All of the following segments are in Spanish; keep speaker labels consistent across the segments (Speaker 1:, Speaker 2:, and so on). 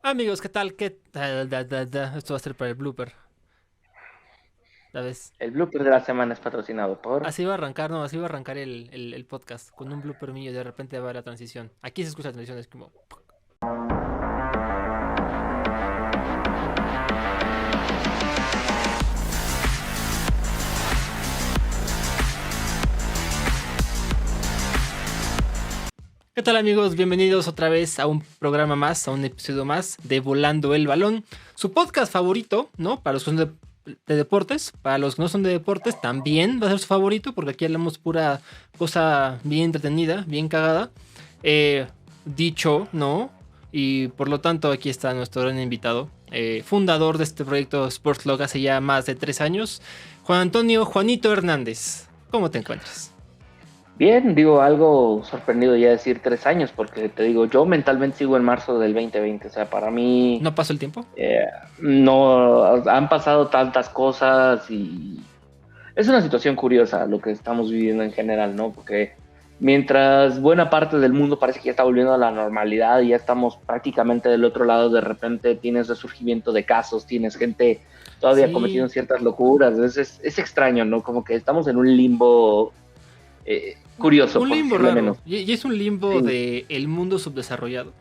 Speaker 1: Amigos, ¿qué tal? ¿Qué tal? Esto va a ser para el blooper, ¿sabes?
Speaker 2: El blooper de la semana es patrocinado por...
Speaker 1: Así va a arrancar, no, así va a arrancar el podcast, con un blooper mío y de repente va la transición. Aquí se escucha la transición, es como... ¿Qué tal amigos? Bienvenidos otra vez a un programa más, a un episodio más de Volando el Balón. Su podcast favorito, ¿no? Para los que son de deportes, para los que no son de deportes también va a ser su favorito porque aquí hablamos pura cosa bien entretenida, bien cagada. Eh, Dicho, ¿no? Y por lo tanto aquí está nuestro gran invitado, fundador de este proyecto Sportslog hace ya más de 3 años, Juan Antonio Juanito Hernández. ¿Cómo te encuentras?
Speaker 2: Bien, digo, algo sorprendido ya decir 3 años, porque te digo, yo mentalmente sigo en marzo del 2020. O sea, para mí
Speaker 1: ¿No pasó el tiempo?
Speaker 2: eh, no han pasado tantas cosas y es una situación curiosa lo que estamos viviendo en general, ¿no? Porque mientras buena parte del mundo parece que ya está volviendo a la normalidad y ya estamos prácticamente del otro lado, de repente tienes resurgimiento de casos, tienes gente todavía cometiendo
Speaker 1: Sí.
Speaker 2: ciertas locuras. Es extraño, ¿no? Como que estamos en un limbo curioso,
Speaker 1: Un
Speaker 2: por
Speaker 1: limbo
Speaker 2: decirle
Speaker 1: raro.
Speaker 2: menos.
Speaker 1: Y es un limbo
Speaker 2: Sí,
Speaker 1: de el mundo subdesarrollado.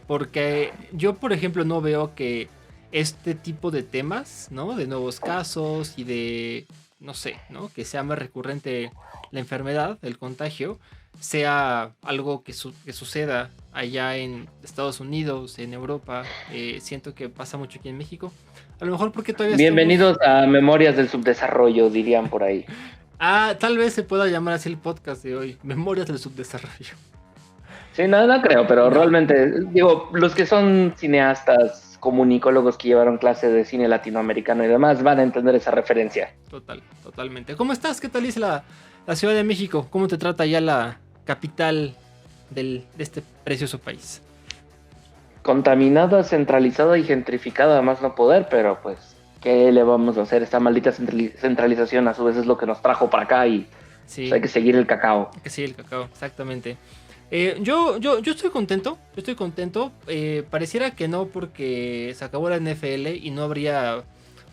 Speaker 1: Porque yo, por ejemplo, no veo que este tipo de temas, ¿no? De nuevos casos y de, no sé, ¿no? Que sea más recurrente la enfermedad, el contagio, sea algo que suceda allá en Estados Unidos, en Europa. Siento que pasa mucho aquí en México. A lo mejor porque todavía estamos...
Speaker 2: bienvenidos a Memorias del Subdesarrollo, dirían por ahí.
Speaker 1: Ah, tal vez se pueda llamar así el podcast de hoy, Memorias del Subdesarrollo.
Speaker 2: Sí, no, no creo, pero
Speaker 1: No,
Speaker 2: realmente, digo, los que son cineastas, comunicólogos que llevaron clase de cine latinoamericano y demás van a entender esa referencia.
Speaker 1: totalmente. ¿Cómo estás? ¿Qué tal es la Ciudad de México? ¿Cómo te trata ya la capital de este precioso país?
Speaker 2: Contaminada, centralizada y gentrificada a más no poder, pero pues, ¿qué le vamos a hacer? Esta maldita centralización a su vez es lo que nos trajo para acá y pues, hay
Speaker 1: Sí,
Speaker 2: que seguir el cacao.
Speaker 1: que sí, el cacao, exactamente. Yo estoy contento, pareciera que no porque se acabó la NFL y no habría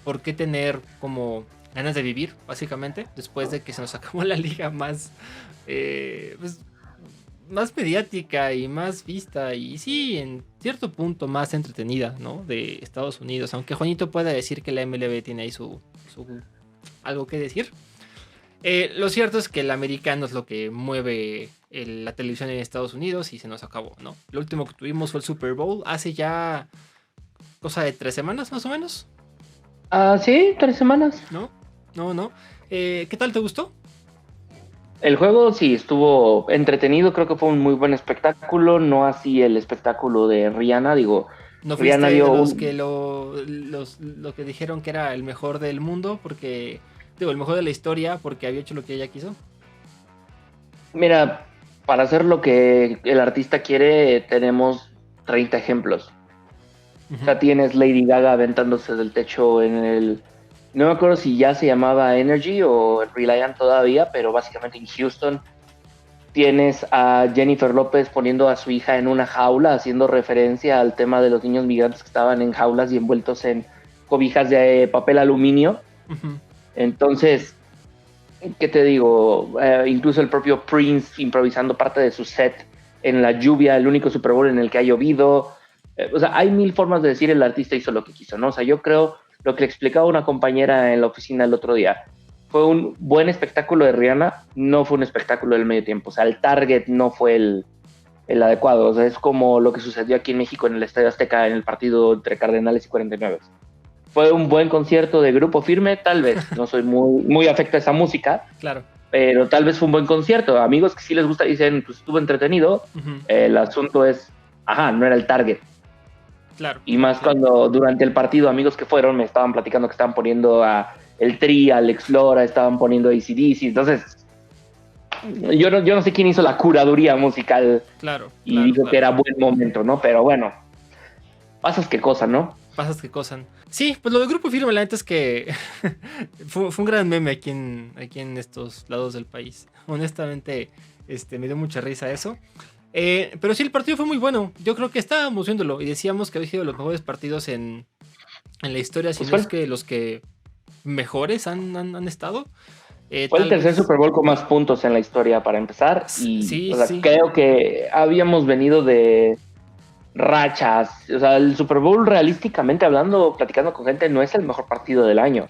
Speaker 1: por qué tener como ganas de vivir, básicamente, después de que se nos acabó la liga más, pues, más mediática y más vista y sí, en cierto punto más entretenida, ¿no? De Estados Unidos, aunque Juanito pueda decir que la MLB tiene ahí su algo que decir. Lo cierto es que el americano es lo que mueve la televisión en Estados Unidos y se nos acabó, ¿no? Lo último que tuvimos fue el Super Bowl hace ya cosa de 3 semanas más o menos,
Speaker 2: Ah, sí, 3 semanas.
Speaker 1: ¿no? No. ¿Qué tal te gustó?
Speaker 2: El juego sí estuvo entretenido, creo que fue un muy buen espectáculo, no así el espectáculo de Rihanna, digo,
Speaker 1: ¿No
Speaker 2: Rihanna
Speaker 1: fuiste de
Speaker 2: dio
Speaker 1: los que
Speaker 2: un...
Speaker 1: lo que dijeron que era el mejor del mundo porque digo, el mejor de la historia porque había hecho lo que ella quiso?
Speaker 2: Mira, para hacer lo que el artista quiere tenemos 30 ejemplos. O
Speaker 1: Ujú.
Speaker 2: sea, tienes Lady Gaga aventándose del techo en el... No me acuerdo si ya se llamaba Energy o Reliant todavía, pero básicamente en Houston tienes a Jennifer López poniendo a su hija en una jaula, haciendo referencia al tema de los niños migrantes que estaban en jaulas y envueltos en cobijas de papel aluminio.
Speaker 1: Ujú.
Speaker 2: Entonces, ¿qué te digo? Incluso el propio Prince improvisando parte de su set en la lluvia, el único Super Bowl en el que ha llovido. O sea, hay mil formas de decir el artista hizo lo que quiso, ¿no? O sea, yo creo lo que le explicaba una compañera en la oficina el otro día. Fue un buen espectáculo de Rihanna, no fue un espectáculo del medio tiempo. O sea, el target no fue el adecuado. O sea, es como lo que sucedió aquí en México en el Estadio Azteca en el partido entre Cardenales y 49. Fue un buen concierto de Grupo Firme, tal vez. No soy muy afecto a esa música,
Speaker 1: Claro.
Speaker 2: pero tal vez fue un buen concierto. Amigos que sí les gusta dicen, pues estuvo entretenido.
Speaker 1: Ujú.
Speaker 2: El asunto es, ajá, no era el target.
Speaker 1: Claro,
Speaker 2: Y más
Speaker 1: sí.
Speaker 2: cuando durante el partido amigos que fueron me estaban platicando que estaban poniendo a el Tri, a Alex Lora, estaban poniendo a AC/DC. Entonces, yo no sé quién hizo la curaduría musical
Speaker 1: Claro,
Speaker 2: y
Speaker 1: claro,
Speaker 2: dijo que
Speaker 1: claro.
Speaker 2: era buen momento, ¿no? Pero bueno, pasas qué cosa, ¿no?
Speaker 1: Pasas que cosan. Sí, pues lo del grupo firme, la neta es que fue un gran meme aquí en estos lados del país. Honestamente, me dio mucha risa eso. Pero sí, el partido fue muy bueno. Yo creo que estábamos viéndolo y decíamos que había sido los mejores partidos en la historia, si
Speaker 2: Pues
Speaker 1: no es que los que mejores han estado.
Speaker 2: fue el
Speaker 1: Tal
Speaker 2: tercer
Speaker 1: vez.
Speaker 2: Super Bowl con más puntos en la historia para empezar. Y,
Speaker 1: Sí,
Speaker 2: o sea,
Speaker 1: sí.
Speaker 2: creo que habíamos venido de rachas. O sea, el Super Bowl, realísticamente hablando, platicando con gente, no es el mejor partido del año.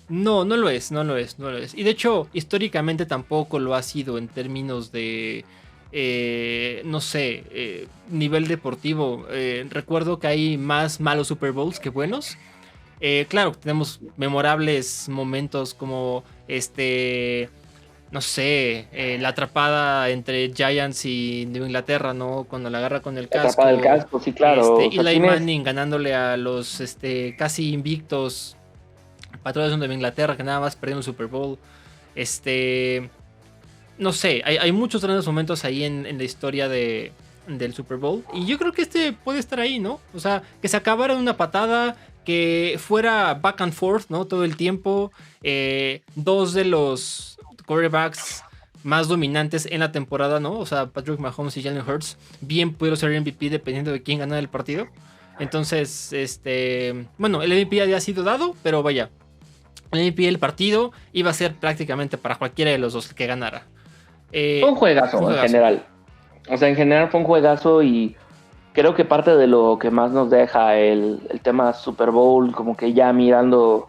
Speaker 1: No, no lo es, no lo es, no lo es. Y de hecho, históricamente tampoco lo ha sido en términos de, no sé, nivel deportivo. Recuerdo que hay más malos Super Bowls que buenos. Claro, tenemos memorables momentos como no sé, la atrapada entre Giants y Nueva Inglaterra, ¿no? Cuando la agarra con el
Speaker 2: Atrapada del
Speaker 1: casco.
Speaker 2: casco, sí, claro. O sea,
Speaker 1: Eli
Speaker 2: tienes
Speaker 1: Manning ganándole a los casi invictos Patriotas de Nueva Inglaterra que nada más perdieron el Super Bowl. Este, no sé, hay muchos grandes momentos ahí en la historia del Super Bowl. Y yo creo que puede estar ahí, ¿no? O sea, que se acabara en una patada, que fuera back and forth, ¿no? Todo el tiempo. Dos de los quarterbacks más dominantes en la temporada, ¿no? O sea, Patrick Mahomes y Jalen Hurts bien pudieron ser MVP dependiendo de quién ganara el partido. Entonces, bueno, el MVP había sido dado, pero vaya, el MVP del partido iba a ser prácticamente para cualquiera de los dos que ganara.
Speaker 2: fue un
Speaker 1: Fue un
Speaker 2: juegazo en
Speaker 1: juegazo.
Speaker 2: general. O sea, en general fue un juegazo y creo que parte de lo que más nos deja el tema Super Bowl, como que ya mirando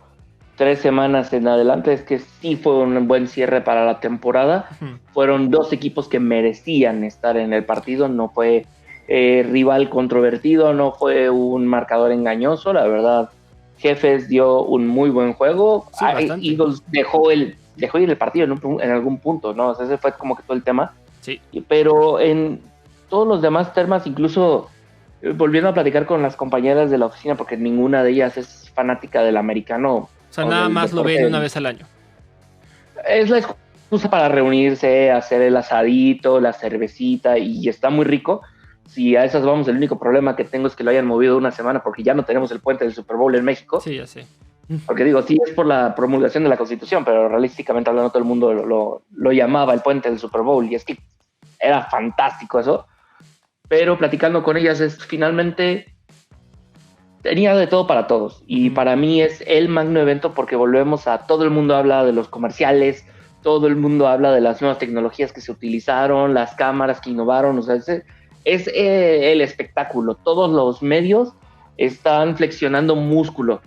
Speaker 2: 3 semanas en adelante, es que sí fue un buen cierre para la temporada.
Speaker 1: Ujú.
Speaker 2: Fueron dos equipos que merecían estar en el partido, no fue rival controvertido, no fue un marcador engañoso, la verdad. Jefes dio un muy buen juego.
Speaker 1: Sí, bastante.
Speaker 2: Eagles dejó ir el partido en algún punto, ¿no? O sea, ese fue como que todo el tema.
Speaker 1: Sí.
Speaker 2: Pero en todos los demás temas, incluso volviendo a platicar con las compañeras de la oficina, porque ninguna de ellas es fanática del americano
Speaker 1: O sea,
Speaker 2: o
Speaker 1: nada
Speaker 2: del
Speaker 1: más lo ven una
Speaker 2: deporte,
Speaker 1: vez al año.
Speaker 2: es la excusa para reunirse, hacer el asadito, la cervecita, y está muy rico. Si a esas vamos, el único problema que tengo es que lo hayan movido una semana porque ya no tenemos el puente del Super Bowl en México.
Speaker 1: Sí, ya sé.
Speaker 2: Porque digo, sí es por la promulgación de la Constitución, pero realísticamente hablando todo el mundo lo llamaba el puente del Super Bowl, y es que era fantástico eso. Pero platicando con ellas, es finalmente tenía de todo para todos. Y para mí es el magno evento porque volvemos a todo el mundo habla de los comerciales, todo el mundo habla de las nuevas tecnologías que se utilizaron, las cámaras que innovaron. O sea, es el espectáculo. Todos los medios están flexionando músculo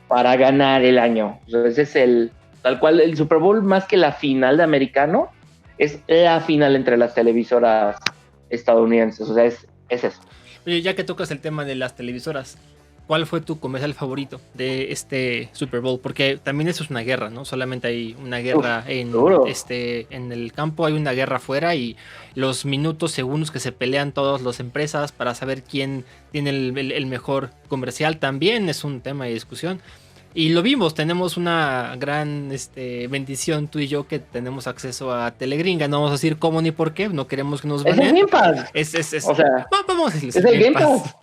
Speaker 2: para ganar el año. O sea, ese es tal cual, el Super Bowl, más que la final de americano, es la final entre las televisoras estadounidenses. O sea, es eso.
Speaker 1: Oye, ya que tocas el tema de las televisoras, ¿cuál fue tu comercial favorito de este Super Bowl? Porque también eso es una guerra, ¿no? Solamente hay una guerra en el campo, hay una guerra afuera, y los minutos, segundos que se pelean todas las empresas para saber quién tiene el mejor comercial también es un tema de discusión. Y lo vimos, tenemos una gran bendición tú y yo, que tenemos acceso a Telegringa. No vamos a decir cómo ni por qué, no queremos que nos
Speaker 2: Es el
Speaker 1: baneen.
Speaker 2: Game Pass. O sea,
Speaker 1: Vamos a decirles
Speaker 2: es el Game Pass.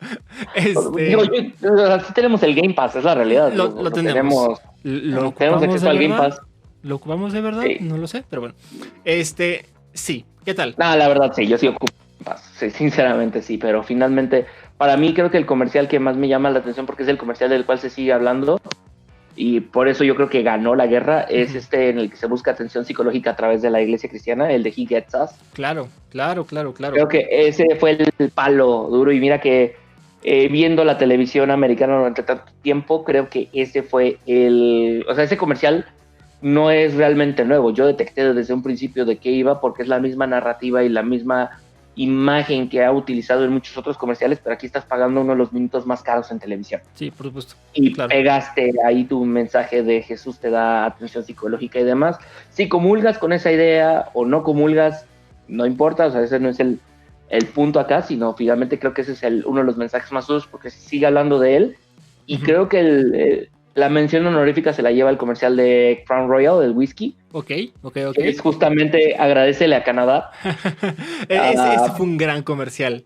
Speaker 2: Digo, sí tenemos el Game Pass, es la realidad.
Speaker 1: Lo tenemos.
Speaker 2: Tenemos acceso al Game Pass.
Speaker 1: ¿Lo ocupamos de verdad?
Speaker 2: Sí.
Speaker 1: No lo sé, pero bueno. Sí, ¿qué tal?
Speaker 2: No, la verdad sí, yo sí ocupo Game Pass. Sí, sinceramente sí, pero finalmente, para mí creo que el comercial que más me llama la atención, porque es el comercial del cual se sigue hablando, y por eso yo creo que ganó la guerra, es en el que se busca atención psicológica a través de la iglesia cristiana, el de He Gets Us.
Speaker 1: Claro.
Speaker 2: Creo que ese fue el palo duro, y mira que viendo la televisión americana durante tanto tiempo, creo que ese fue o sea, ese comercial no es realmente nuevo. Yo detecté desde un principio de qué iba, porque es la misma narrativa y la misma imagen que ha utilizado en muchos otros comerciales, pero aquí estás pagando uno de los minutos más caros en televisión.
Speaker 1: Sí, por supuesto.
Speaker 2: Y
Speaker 1: claro.
Speaker 2: pegaste ahí tu mensaje de Jesús te da atención psicológica y demás. Si comulgas con esa idea o no comulgas, no importa, o sea, ese no es el punto acá, sino finalmente creo que ese es uno de los mensajes más duros, porque se sigue hablando de él, y creo que la mención honorífica se la lleva el comercial de Crown Royal, del whisky.
Speaker 1: Ok.
Speaker 2: Que es justamente agradecele a Canadá.
Speaker 1: Ese fue un gran comercial.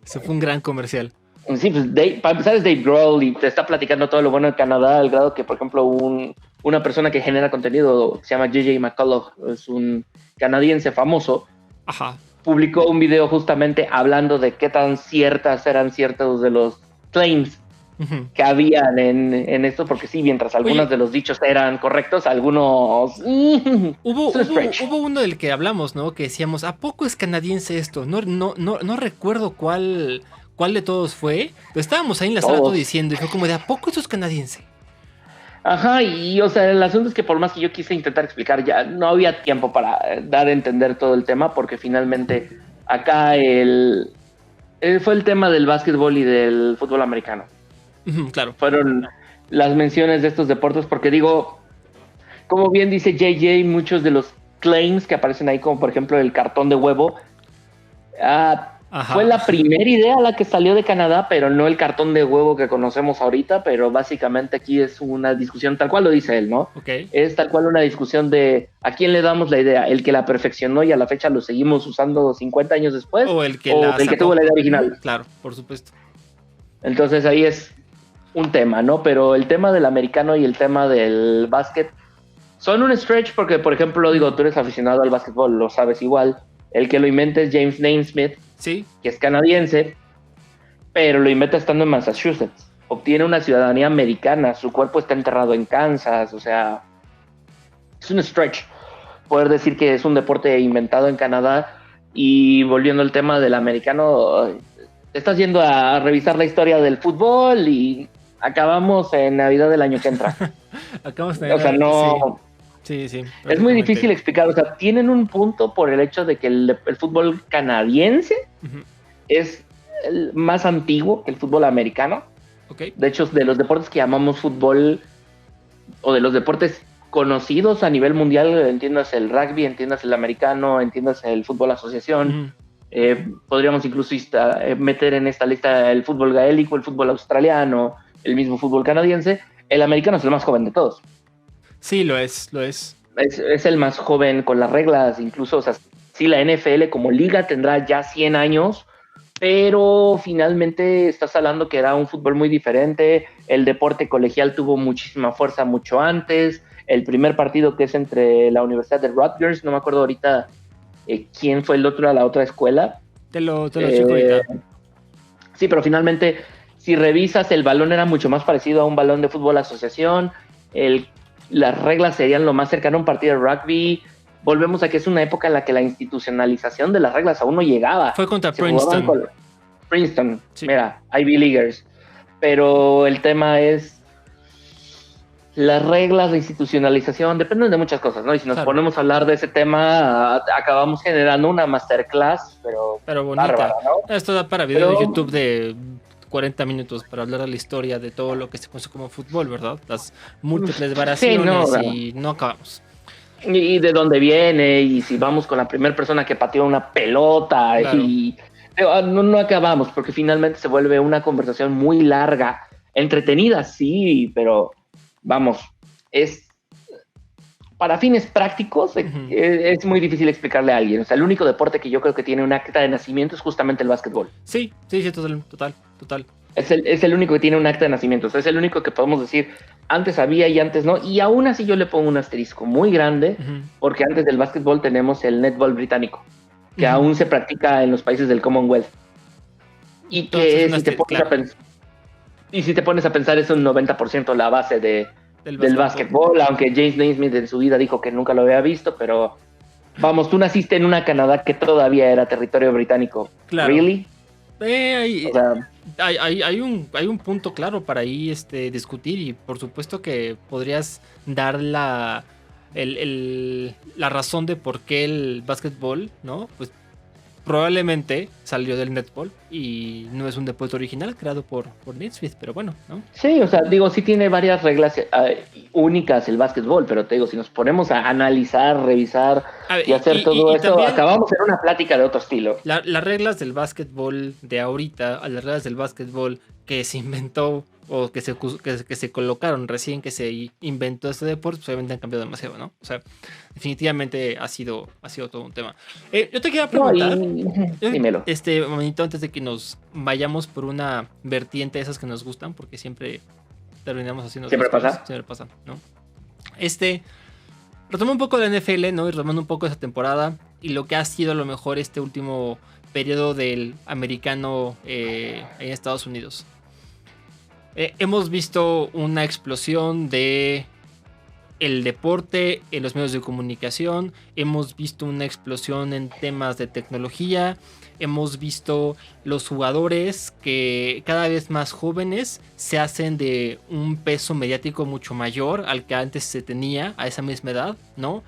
Speaker 1: Sí,
Speaker 2: pues para empezar es Dave Grohl y te está platicando todo lo bueno de Canadá, al grado que, por ejemplo, una persona que genera contenido se llama JJ McCullough, es un canadiense famoso.
Speaker 1: Ajá.
Speaker 2: publicó un video justamente hablando de qué tan ciertas eran ciertos de los claims que habían en esto, porque sí, mientras algunos de los dichos eran correctos, algunos...
Speaker 1: Hubo uno del que hablamos, ¿no? Que decíamos, ¿a poco es canadiense esto? No recuerdo cuál de todos fue, pero estábamos ahí en la sala todo diciendo, y fue como de, ¿a poco esto es canadiense?
Speaker 2: Ajá, y o sea, el asunto es que por más que yo quise intentar explicar, ya no había tiempo para dar a entender todo el tema, porque finalmente acá fue el tema del básquetbol y del fútbol americano.
Speaker 1: Claro.
Speaker 2: Fueron las menciones de estos deportes, porque digo, como bien dice JJ, muchos de los claims que aparecen ahí, como por ejemplo el cartón de huevo, fue la primera idea la que salió de Canadá, pero no el cartón de huevo que conocemos ahorita, pero básicamente aquí es una discusión, tal cual lo dice él, ¿no?
Speaker 1: Okay.
Speaker 2: Es tal cual una discusión de ¿a quién le damos la idea? ¿El que la perfeccionó y a la fecha lo seguimos usando 50 años después?
Speaker 1: ¿O el que
Speaker 2: tuvo la idea original?
Speaker 1: Claro, por supuesto.
Speaker 2: Entonces ahí es un tema, ¿no? Pero el tema del americano y el tema del básquet son un stretch porque, por ejemplo, digo, tú eres aficionado al básquetbol, lo sabes igual. El que lo inventa es James Naismith,
Speaker 1: sí,
Speaker 2: que es canadiense, pero lo inventa estando en Massachusetts. Obtiene una ciudadanía americana, su cuerpo está enterrado en Kansas, o sea, es un stretch poder decir que es un deporte inventado en Canadá. Y volviendo al tema del americano, estás yendo a revisar la historia del fútbol y acabamos en Navidad del año que entra.
Speaker 1: Acabamos de
Speaker 2: o sea, no...
Speaker 1: Sí.
Speaker 2: Es muy difícil explicar. O sea, tienen un punto por el hecho de que el fútbol canadiense es el más antiguo que el fútbol americano.
Speaker 1: Okay.
Speaker 2: De hecho, de los deportes que llamamos fútbol, o de los deportes conocidos a nivel mundial, entiendas el rugby, entiendas el americano, entiendas el fútbol asociación. Podríamos incluso meter en esta lista el fútbol gaélico, el fútbol australiano, el mismo fútbol canadiense. El americano es el más joven de todos.
Speaker 1: Sí, lo es.
Speaker 2: Es el más joven con las reglas, incluso, o sea, sí, la NFL como liga tendrá ya 100 años, pero finalmente estás hablando que era un fútbol muy diferente. El deporte colegial tuvo muchísima fuerza mucho antes. El primer partido, que es entre la Universidad de Rutgers, no me acuerdo ahorita quién fue el otro a la otra escuela.
Speaker 1: Te lo checo ahorita.
Speaker 2: Sí, pero finalmente, si revisas, el balón era mucho más parecido a un balón de fútbol asociación. Las reglas serían lo más cercano a un partido de rugby. Volvemos a que es una época en la que la institucionalización de las reglas aún no llegaba.
Speaker 1: Fue contra Princeton.
Speaker 2: Princeton, sí. Mira, Ivy Leaguers. Pero el tema es las reglas, la institucionalización, dependen de muchas cosas, ¿no? Y si nos ponemos a hablar de ese tema, acabamos generando una masterclass, pero
Speaker 1: bonita.
Speaker 2: Bárbara, ¿no?
Speaker 1: Esto da para video de YouTube de 40 minutos para hablar de la historia de todo lo que se conoce como fútbol, ¿verdad? Las múltiples variaciones y no acabamos.
Speaker 2: Y de dónde viene, y si vamos con la primera persona que pateó una pelota, claro. Y no acabamos, porque finalmente se vuelve una conversación muy larga, entretenida, sí, pero vamos, es para fines prácticos, es muy difícil explicarle a alguien. O sea, el único deporte que yo creo que tiene un acta de nacimiento es justamente el básquetbol.
Speaker 1: Sí, total.
Speaker 2: Es el único que tiene un acta de nacimiento. O sea, es el único que podemos decir, antes había y antes no. Y aún así yo le pongo un asterisco muy grande, porque antes del básquetbol tenemos el netball británico, que aún se practica en los países del Commonwealth. Y que si te pones a pensar, es un 90% la base del básquetbol, aunque James Naismith en su vida dijo que nunca lo había visto, pero vamos, tú naciste en una Canadá que todavía era territorio británico.
Speaker 1: Claro.
Speaker 2: ¿Really?
Speaker 1: Hay un punto claro para ahí discutir, y por supuesto que podrías dar la razón de por qué el básquetbol, ¿no? Pues probablemente salió del netball y no es un deporte original creado por Naismith, pero bueno, ¿no?
Speaker 2: Sí, o sea, digo, sí tiene varias reglas únicas el básquetbol, pero te digo, si nos ponemos a analizar, revisar y hacer todo eso, también, acabamos en una plática de otro estilo.
Speaker 1: Las reglas del básquetbol de ahorita a las reglas del básquetbol que se inventó o que se colocaron recién que se inventó este deporte, pues obviamente han cambiado demasiado, ¿no? O sea, definitivamente ha sido todo un tema. Yo te quería preguntar,
Speaker 2: dímelo.
Speaker 1: Momentito, antes de que nos vayamos por una vertiente de esas que nos gustan, porque siempre terminamos haciendo
Speaker 2: siempre pasa,
Speaker 1: ¿no? Retoma un poco la NFL, ¿no? Y retomando un poco esa temporada. y lo que ha sido a lo mejor este último periodo del americano en Estados Unidos. Hemos visto una explosión de el deporte en los medios de comunicación, hemos visto una explosión en temas de tecnología, hemos visto los jugadores que cada vez más jóvenes se hacen de un peso mediático mucho mayor al que antes se tenía a esa misma edad, ¿no?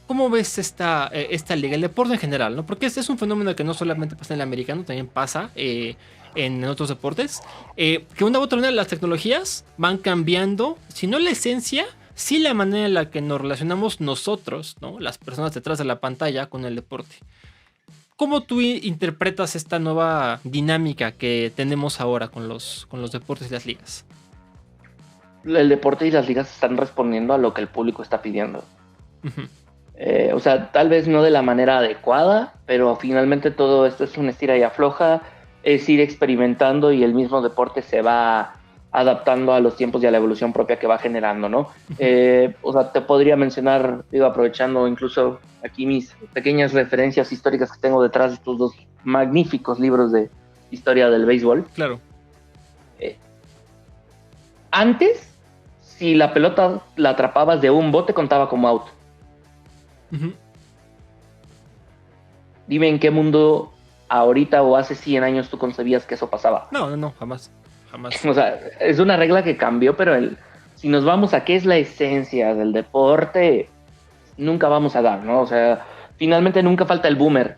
Speaker 1: ¿Cómo ves esta liga? El deporte en general, ¿no? Porque este es un fenómeno que no solamente pasa en el americano, también pasa en otros deportes. Que una u otra manera las tecnologías van cambiando, si no la esencia, sí la manera en la que nos relacionamos nosotros, ¿no? Las personas detrás de la pantalla con el deporte. ¿Cómo tú interpretas esta nueva dinámica que tenemos ahora con los deportes y las ligas?
Speaker 2: El deporte y las ligas están respondiendo a lo que el público está pidiendo. Uh-huh. O sea, tal vez no de la manera adecuada, pero finalmente todo esto es una estira y afloja, es ir experimentando y el mismo deporte se va adaptando a los tiempos y a la evolución propia que va generando, ¿no? O sea, te podría mencionar, digo, aprovechando incluso aquí mis pequeñas referencias históricas que tengo detrás de estos dos magníficos libros de historia del béisbol.
Speaker 1: Claro.
Speaker 2: Antes, si la pelota la atrapabas de un bote, contaba como out. Uh-huh. Dime en qué mundo ahorita o hace 100 años tú concebías que eso pasaba.
Speaker 1: No, jamás.
Speaker 2: O sea, es una regla que cambió, pero si nos vamos a qué es la esencia del deporte, nunca vamos a dar, ¿no? O sea, finalmente nunca falta el boomer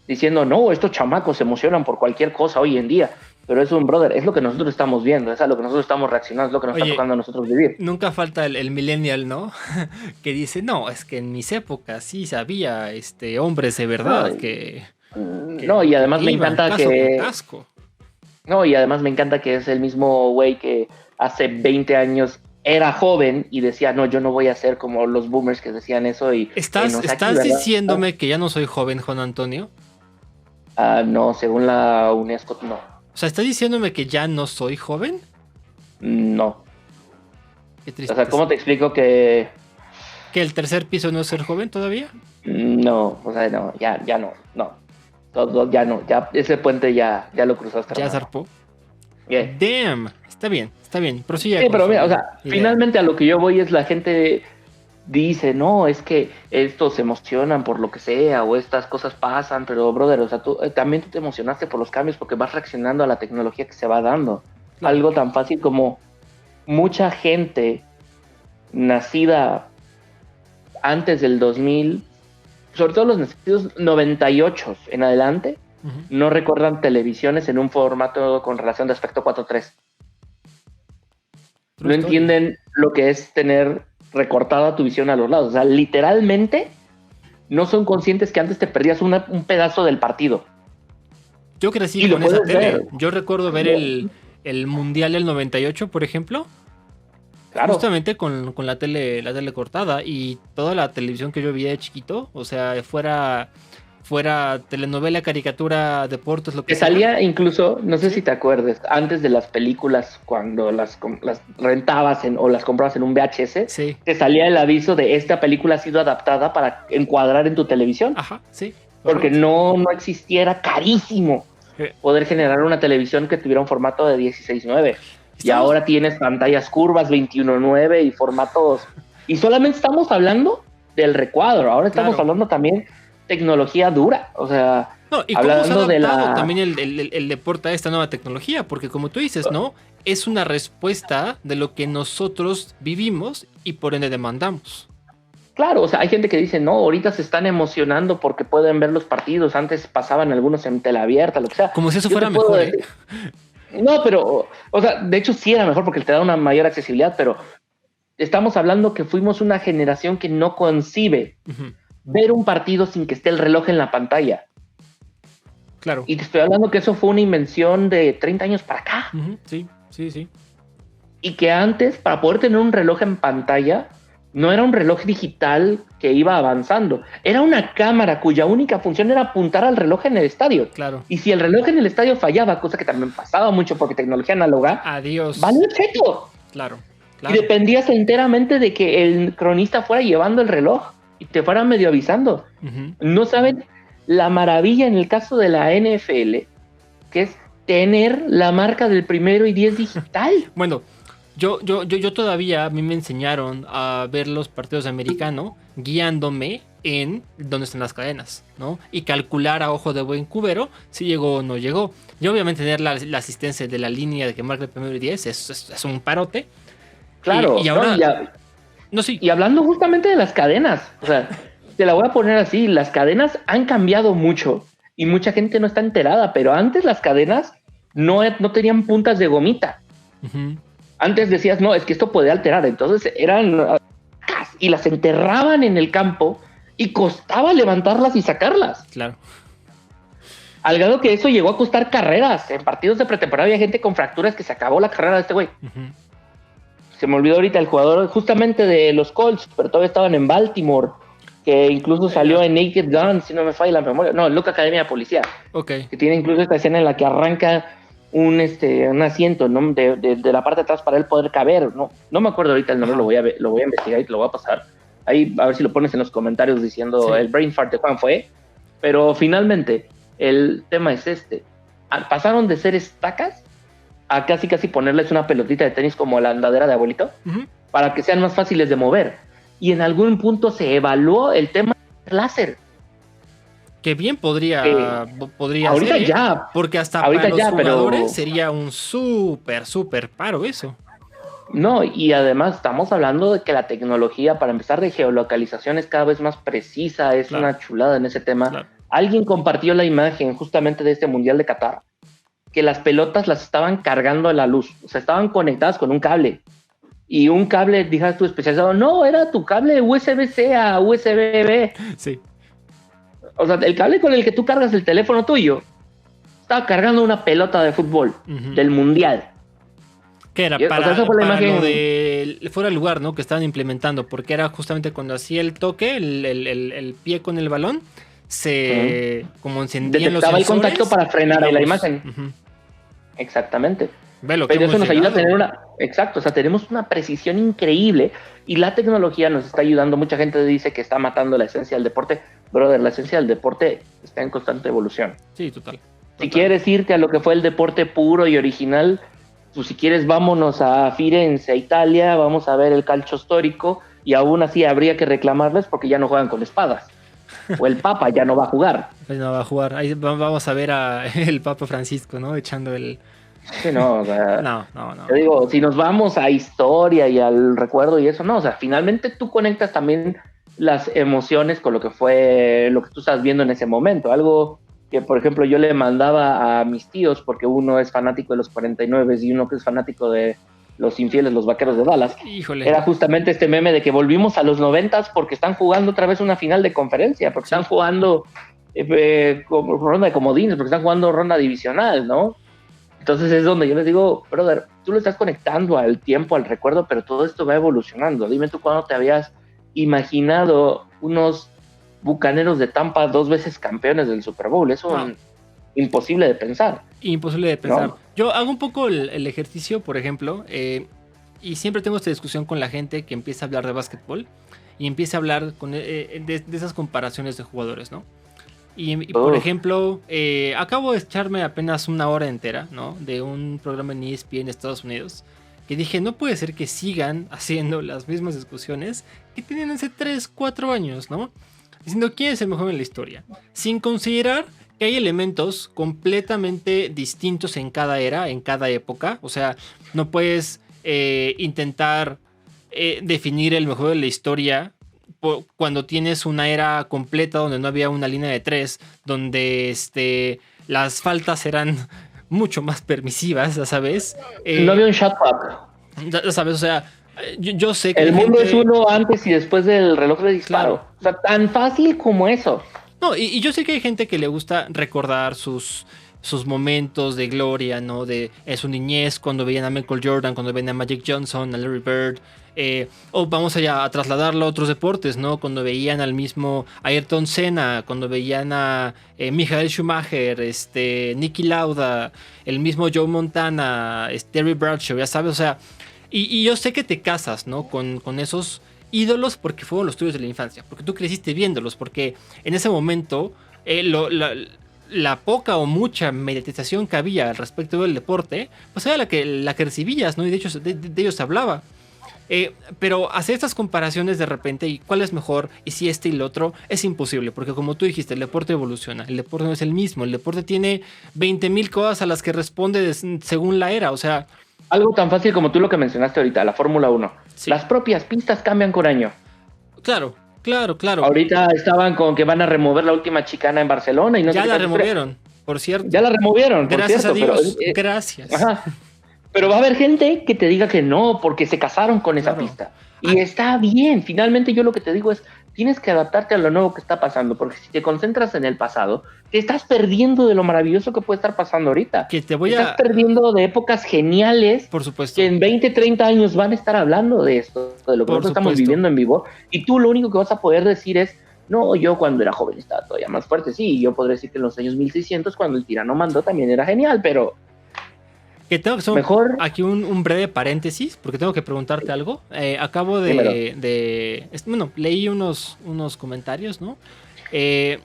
Speaker 2: diciendo, no, estos chamacos se emocionan por cualquier cosa hoy en día. Pero es un brother, es lo que nosotros estamos viendo, es a lo que nosotros estamos reaccionando, es lo que nos está tocando a nosotros vivir.
Speaker 1: Nunca falta el millennial, ¿no? Que dice, no, es que en mis épocas sí había hombres de verdad
Speaker 2: no, y además me encanta que... No, y además me encanta que es el mismo güey que hace 20 años era joven y decía, no, yo no voy a ser como los boomers que decían eso. Y
Speaker 1: ¿Estás diciéndome que ya no soy joven, Juan Antonio?
Speaker 2: No, según la UNESCO, no.
Speaker 1: O sea, ¿estás diciéndome que ya no soy joven?
Speaker 2: No.
Speaker 1: Qué triste.
Speaker 2: O sea, ¿cómo te explico que...
Speaker 1: ¿Que el tercer piso no es ser joven todavía?
Speaker 2: No, o sea, no, ya no. Todo, ya no, ya ese puente ya lo cruzaste.
Speaker 1: Ya zarpó. Yeah. Damn, está bien, prosigue.
Speaker 2: Sí, pero mira, o sea, finalmente a lo que yo voy es la gente dice, no, es que estos se emocionan por lo que sea o estas cosas pasan, pero brother, o sea, tú también te emocionaste por los cambios porque vas reaccionando a la tecnología que se va dando. Claro. Algo tan fácil como mucha gente nacida antes del 2000, sobre todo los nacidos 98 en adelante, no recuerdan televisiones en un formato con relación de aspecto 4:3. No entienden lo que es tener recortada tu visión a los lados. O sea, literalmente no son conscientes que antes te perdías un pedazo del partido.
Speaker 1: Yo crecí con esa tele. Yo recuerdo ver el Mundial del 98, por ejemplo. Claro. Justamente con la tele cortada y toda la televisión que yo veía de chiquito, o sea, fuera telenovela, caricatura, deportes, lo que sea.
Speaker 2: Salía incluso, no sé si te acuerdas, antes de las películas, cuando las rentabas o las comprabas en un VHS,
Speaker 1: sí,
Speaker 2: te salía el aviso de esta película ha sido adaptada para encuadrar en tu televisión.
Speaker 1: Ajá, sí.
Speaker 2: Porque no existiera carísimo poder generar una televisión que tuviera un formato de 16:9. Y ahora tienes pantallas curvas 21:9 y formatos. Y solamente estamos hablando del recuadro. Ahora estamos hablando también tecnología dura. O sea,
Speaker 1: no, y hablando cómo se ha adaptado también el deporte a esta nueva tecnología. Porque como tú dices, ¿no? Es una respuesta de lo que nosotros vivimos y por ende demandamos.
Speaker 2: Claro, o sea, hay gente que dice, no, ahorita se están emocionando porque pueden ver los partidos. Antes pasaban algunos en tela abierta, lo que sea.
Speaker 1: Como si eso fuera mejor,
Speaker 2: No, pero, o sea, de hecho sí era mejor porque te da una mayor accesibilidad, pero estamos hablando que fuimos una generación que no concibe ver un partido sin que esté el reloj en la pantalla.
Speaker 1: Claro.
Speaker 2: Y te estoy hablando que eso fue una invención de 30 años para acá.
Speaker 1: Sí.
Speaker 2: Y que antes, para poder tener un reloj en pantalla, no era un reloj digital que iba avanzando. Era una cámara cuya única función era apuntar al reloj en el estadio.
Speaker 1: Claro.
Speaker 2: Y si el reloj en el estadio fallaba, cosa que también pasaba mucho porque tecnología análoga,
Speaker 1: adiós.
Speaker 2: Vale cheto.
Speaker 1: Claro.
Speaker 2: Y dependías enteramente de que el cronista fuera llevando el reloj. y te fueran medio avisando. No saben la maravilla en el caso de la NFL, que es tener la marca del 1 y 10 digital.
Speaker 1: Bueno, yo todavía, a mí me enseñaron a ver los partidos de americano guiándome en dónde están las cadenas, ¿no? Y calcular a ojo de buen cubero si llegó o no llegó. Y obviamente tener la asistencia de la línea de que marca el 1 y 10 es un parote.
Speaker 2: Claro,
Speaker 1: y ahora...
Speaker 2: No, sí. Y hablando justamente de las cadenas, o sea, te la voy a poner así, las cadenas han cambiado mucho y mucha gente no está enterada, pero antes las cadenas no tenían puntas de gomita. Antes decías, no, es que esto puede alterar, entonces eran y las enterraban en el campo y costaba levantarlas y sacarlas.
Speaker 1: Claro.
Speaker 2: Al grado que eso llegó a costar carreras. En partidos de pretemporada había gente con fracturas que se acabó la carrera de este güey. Se me olvidó ahorita el jugador justamente de los Colts, pero todavía estaban en Baltimore, que incluso salió en Naked Gun, si no me falla la memoria. No, Loca Academia de Policía.
Speaker 1: Okay.
Speaker 2: Que tiene incluso esta escena en la que arranca un asiento, ¿no? de la parte de atrás para él poder caber. No me acuerdo ahorita el nombre, lo voy a investigar y te lo voy a pasar. Ahí a ver si lo pones en los comentarios diciendo el brain fart de Juan fue. Pero finalmente, el tema es pasaron de ser estacas a casi ponerles una pelotita de tenis como la andadera de abuelito, para que sean más fáciles de mover. Y en algún punto se evaluó el tema del láser.
Speaker 1: Que bien podría
Speaker 2: ahorita
Speaker 1: ser,
Speaker 2: ya.
Speaker 1: Porque hasta para los jugadores sería un súper paro eso.
Speaker 2: No, y además estamos hablando de que la tecnología, para empezar, de geolocalización es cada vez más precisa, es una chulada en ese tema. Claro. Alguien compartió la imagen justamente de este Mundial de Qatar, que las pelotas las estaban cargando a la luz, o sea, estaban conectadas con un cable. Y un cable, dijeras tú, especializado, no, era tu cable USB-C a USB-B.
Speaker 1: Sí.
Speaker 2: O sea, el cable con el que tú cargas el teléfono tuyo estaba cargando una pelota de fútbol del Mundial.
Speaker 1: Que era para lo de fuera del lugar, ¿no? Que estaban implementando, porque era justamente cuando hacía el toque, el pie con el balón, como encendían los sensores.
Speaker 2: Detectaba el contacto para frenar la imagen. Exactamente. Pero eso nos ayuda a tener exacto, o sea, tenemos una precisión increíble y la tecnología nos está ayudando. Mucha gente dice que está matando la esencia del deporte. Brother, la esencia del deporte está en constante evolución.
Speaker 1: Sí, total.
Speaker 2: Si quieres irte a lo que fue el deporte puro y original, pues si quieres vámonos a Firenze, a Italia, vamos a ver el calcio histórico y aún así habría que reclamarles porque ya no juegan con espadas. O el Papa ya no va a jugar.
Speaker 1: Pues no va a jugar. Ahí vamos a ver el Papa Francisco, ¿no? Echando el...
Speaker 2: Sí, no, o sea,
Speaker 1: no.
Speaker 2: Te digo, si nos vamos a historia y al recuerdo y eso, no, o sea, finalmente tú conectas también las emociones con lo que fue, lo que tú estás viendo en ese momento. Algo que, por ejemplo, yo le mandaba a mis tíos, porque uno es fanático de los 49 y uno que es fanático de los infieles, los Vaqueros de Dallas.
Speaker 1: Híjole.
Speaker 2: Era justamente este meme de que volvimos a los 90s porque están jugando otra vez una final de conferencia, porque están jugando ronda de comodines, porque están jugando ronda divisional, ¿no? Entonces es donde yo les digo, brother, tú lo estás conectando al tiempo, al recuerdo, pero todo esto va evolucionando. Dime tú cuándo te habías imaginado unos Bucaneros de Tampa 2 veces campeones del Super Bowl. Eso es imposible de pensar.
Speaker 1: Imposible de pensar.
Speaker 2: No.
Speaker 1: Yo hago un poco el ejercicio, por ejemplo, y siempre tengo esta discusión con la gente que empieza a hablar de básquetbol y empieza a hablar de esas comparaciones de jugadores, ¿no? Y por ejemplo, acabo de echarme apenas una hora entera, ¿no? De un programa en ESPN en Estados Unidos, que dije, no puede ser que sigan haciendo las mismas discusiones que tenían hace 3, 4 años, ¿no? Diciendo quién es el mejor en la historia, sin considerar que hay elementos completamente distintos en cada era, en cada época. O sea, no puedes intentar definir el mejor de la historia cuando tienes una era completa donde no había una línea de 3, donde las faltas eran mucho más permisivas, ya sabes.
Speaker 2: No había un shot clock.
Speaker 1: Ya sabes, o sea, yo sé que
Speaker 2: el mundo es uno antes y después del reloj de disparo. Claro. O sea, tan fácil como eso.
Speaker 1: No, y yo sé que hay gente que le gusta recordar sus momentos de gloria, ¿no? De su niñez, cuando veían a Michael Jordan, cuando veían a Magic Johnson, a Larry Bird. O vamos allá a trasladarlo a otros deportes, ¿no? Cuando veían al mismo Ayrton Senna, cuando veían a Michael Schumacher, Niki Lauda, el mismo Joe Montana, Terry Bradshaw, ya sabes, o sea, y yo sé que te casas, ¿no? Con esos, ídolos porque fueron los tuyos de la infancia, porque tú creciste viéndolos, porque en ese momento la poca o mucha mediatización que había al respecto del deporte, pues era la que recibías, ¿no? Y de hecho de ellos se hablaba. Pero hacer estas comparaciones de repente y cuál es mejor y si este y el otro es imposible, porque como tú dijiste, el deporte evoluciona, el deporte no es el mismo, el deporte tiene 20,000 cosas a las que responde según la era, o sea...
Speaker 2: Algo tan fácil como tú lo que mencionaste ahorita, la Fórmula 1.
Speaker 1: Sí.
Speaker 2: Las propias pistas cambian con año.
Speaker 1: Claro.
Speaker 2: Ahorita estaban con que van a remover la última chicana en Barcelona y no
Speaker 1: ya
Speaker 2: sé
Speaker 1: la removieron, por cierto.
Speaker 2: Ya la removieron,
Speaker 1: gracias
Speaker 2: por cierto,
Speaker 1: a Dios,
Speaker 2: pero,
Speaker 1: gracias.
Speaker 2: Ajá. Pero va a haber gente que te diga que no, porque se casaron con esa pista. Y está bien. Finalmente yo lo que te digo es, tienes que adaptarte a lo nuevo que está pasando, porque si te concentras en el pasado, te estás perdiendo de lo maravilloso que puede estar pasando ahorita. Estás perdiendo de épocas geniales.
Speaker 1: Por supuesto.
Speaker 2: Que en 20, 30 años van a estar hablando de esto, de lo que nosotros estamos viviendo en vivo. Y tú lo único que vas a poder decir es, no, yo cuando era joven estaba todavía más fuerte. Sí, yo podría decir que en los años 1600, cuando el tirano mandó, también era genial, pero...
Speaker 1: Que tengo que hacer
Speaker 2: mejor
Speaker 1: aquí un breve paréntesis, porque tengo que preguntarte algo. Acabo bueno, leí unos comentarios, ¿no? Que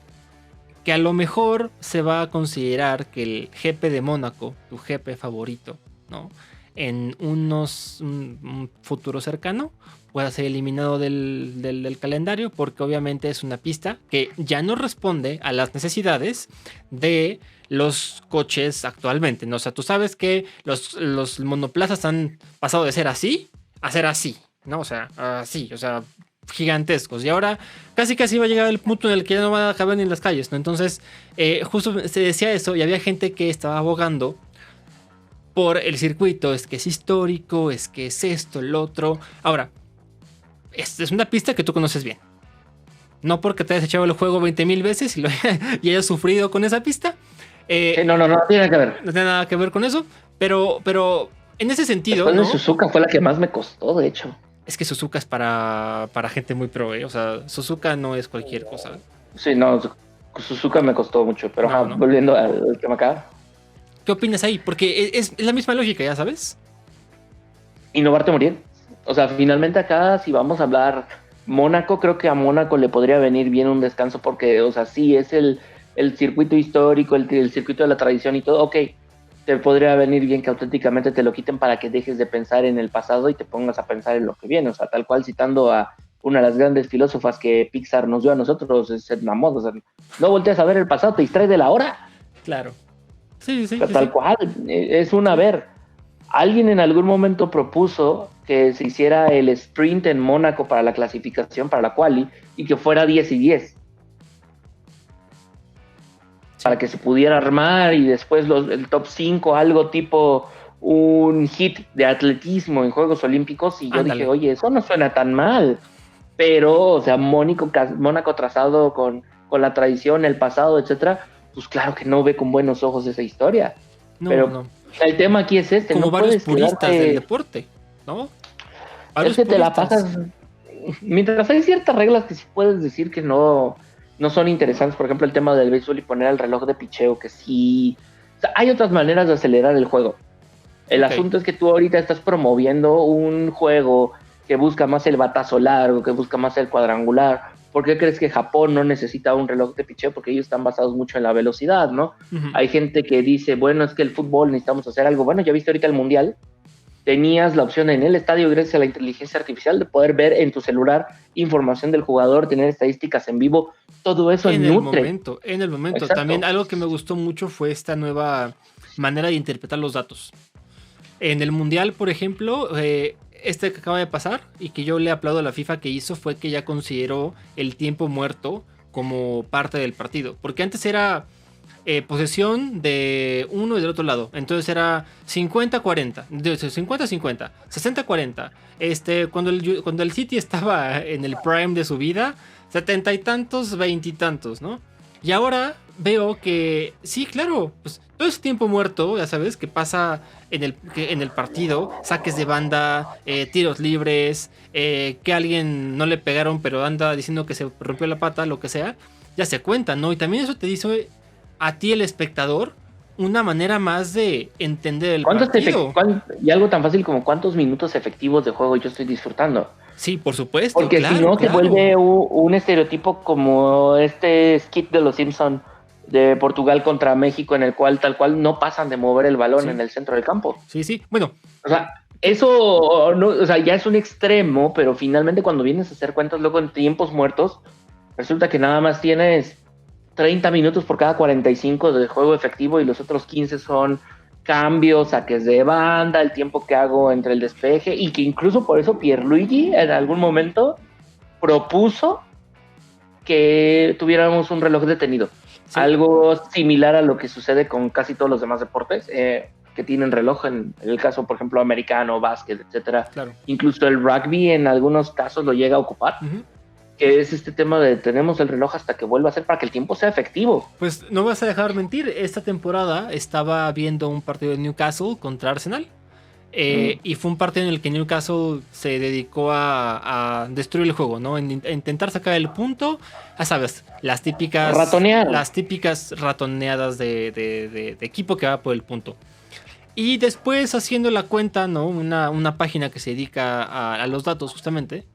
Speaker 1: a lo mejor se va a considerar que el GP de Mónaco, tu GP favorito, ¿no? En un futuro cercano pueda ser eliminado del calendario, porque obviamente es una pista que ya no responde a las necesidades de los coches actualmente, ¿no? O sea, tú sabes que los monoplazas han pasado de ser así a ser así, ¿no? O sea, así, o sea, gigantescos. Y ahora casi va a llegar el punto en el que ya no van a caber ni en las calles, ¿no? Entonces, justo se decía eso y había gente que estaba abogando por el circuito. Es que es histórico, es que es esto, el otro. Ahora, es una pista que tú conoces bien. No porque te hayas echado el juego 20,000 veces y hayas sufrido con esa pista.
Speaker 2: No tiene nada que ver.
Speaker 1: No tiene nada que ver con eso, pero en ese sentido...
Speaker 2: Después de Suzuka fue la que más me costó, de hecho.
Speaker 1: Es que Suzuka es para gente muy pro, ¿eh? O sea, Suzuka no es cualquier cosa.
Speaker 2: Sí, no, Suzuka me costó mucho, pero no. Volviendo al tema acá.
Speaker 1: ¿Qué opinas ahí? Porque es la misma lógica, ¿ya sabes?
Speaker 2: Innovarte morir. O sea, finalmente acá, si vamos a hablar Mónaco, creo que a Mónaco le podría venir bien un descanso porque, o sea, sí, es el circuito histórico, el circuito de la tradición y todo, ok, te podría venir bien que auténticamente te lo quiten para que dejes de pensar en el pasado y te pongas a pensar en lo que viene, o sea, tal cual citando a una de las grandes filósofas que Pixar nos dio a nosotros, es Edna Modd, o sea, no volteas a ver el pasado, te distraes de la hora.
Speaker 1: Claro. Sí.
Speaker 2: Tal cual, es a ver, alguien en algún momento propuso que se hiciera el sprint en Mónaco para la clasificación, para la quali, y que fuera 10 y 10. Para que se pudiera armar y después el top 5, algo tipo un hit de atletismo en Juegos Olímpicos. Y yo dije, oye, eso no suena tan mal. Pero, o sea, Mónaco trazado con la tradición, el pasado, etcétera, pues claro que no ve con buenos ojos esa historia. No. El tema aquí es este.
Speaker 1: Como no varios puristas del deporte, ¿no?
Speaker 2: Es que te la pasas... Mientras hay ciertas reglas que sí puedes decir que no son interesantes, por ejemplo el tema del béisbol y poner el reloj de picheo, que sí, o sea, hay otras maneras de acelerar el juego. El asunto es que tú ahorita estás promoviendo un juego que busca más el batazo largo, que busca más el cuadrangular. ¿Por qué crees que Japón no necesita un reloj de picheo? Porque ellos están basados mucho en la velocidad, ¿no? Uh-huh. Hay gente que dice, bueno, es que el fútbol necesitamos hacer algo. Bueno, ya viste ahorita el Mundial, tenías la opción en el estadio, gracias a la inteligencia artificial, de poder ver en tu celular información del jugador, tener estadísticas en vivo, todo eso
Speaker 1: en
Speaker 2: nutre.
Speaker 1: En el momento. Exacto. También algo que me gustó mucho fue esta nueva manera de interpretar los datos. En el Mundial, por ejemplo, que acaba de pasar y que yo le aplaudo a la FIFA que hizo fue que ya consideró el tiempo muerto como parte del partido. Porque antes era... posesión de uno y del otro lado. Entonces era 50-40, 50-50, 60-40. Cuando el City estaba en el prime de su vida, 70 y tantos, 20 y tantos, ¿no? Y ahora veo que sí, claro, pues todo ese tiempo muerto, ya sabes, que pasa en el partido, saques de banda, tiros libres, que a alguien no le pegaron pero anda diciendo que se rompió la pata, lo que sea, ya se cuenta, ¿no? Y también eso te dice a ti, el espectador, una manera más de entender el partido.
Speaker 2: Y algo tan fácil como cuántos minutos efectivos de juego yo estoy disfrutando.
Speaker 1: Sí, por supuesto.
Speaker 2: Porque
Speaker 1: claro,
Speaker 2: si no, se vuelve un estereotipo como este skit de los Simpson de Portugal contra México, en el cual tal cual no pasan de mover el balón en el centro del campo.
Speaker 1: Sí. Bueno.
Speaker 2: O sea, eso no, o sea, ya es un extremo, pero finalmente cuando vienes a hacer cuentas luego en tiempos muertos, resulta que nada más tienes 30 minutos por cada 45 de juego efectivo y los otros 15 son cambios, saques de banda, el tiempo que hago entre el despeje, y que incluso por eso Pierluigi en algún momento propuso que tuviéramos un reloj detenido. Sí. Algo similar a lo que sucede con casi todos los demás deportes, que tienen reloj, en el caso, por ejemplo, americano, básquet, etcétera. Claro. Incluso el rugby en algunos casos lo llega a ocupar. Que es este tema de tenemos el reloj hasta que vuelva a ser para que el tiempo sea efectivo.
Speaker 1: Pues no vas a dejar mentir, esta temporada estaba viendo un partido de Newcastle contra Arsenal. Y fue un partido en el que Newcastle se dedicó a destruir el juego, ¿no? A intentar sacar el punto. Ya sabes, las típicas ratoneadas de equipo que va por el punto. Y después, haciendo la cuenta, ¿no? Una página que se dedica a los datos, justamente.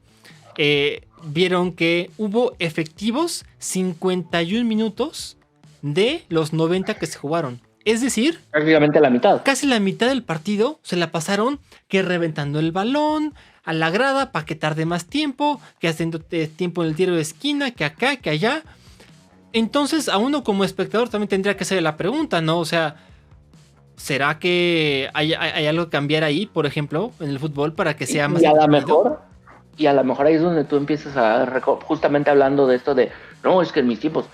Speaker 1: Vieron que hubo efectivos 51 minutos de los 90 que se jugaron. Es decir,
Speaker 2: prácticamente la mitad.
Speaker 1: Casi la mitad del partido se la pasaron que reventando el balón a la grada para que tarde más tiempo, que haciendo tiempo en el tiro de esquina, que acá, que allá. Entonces, a uno como espectador también tendría que hacer la pregunta, ¿no? O sea, ¿será que hay algo que cambiar ahí, por ejemplo, en el fútbol para que sea más
Speaker 2: entretenido? Y a lo mejor ahí es donde tú empiezas justamente hablando de esto de, no, es que en mis tiempos,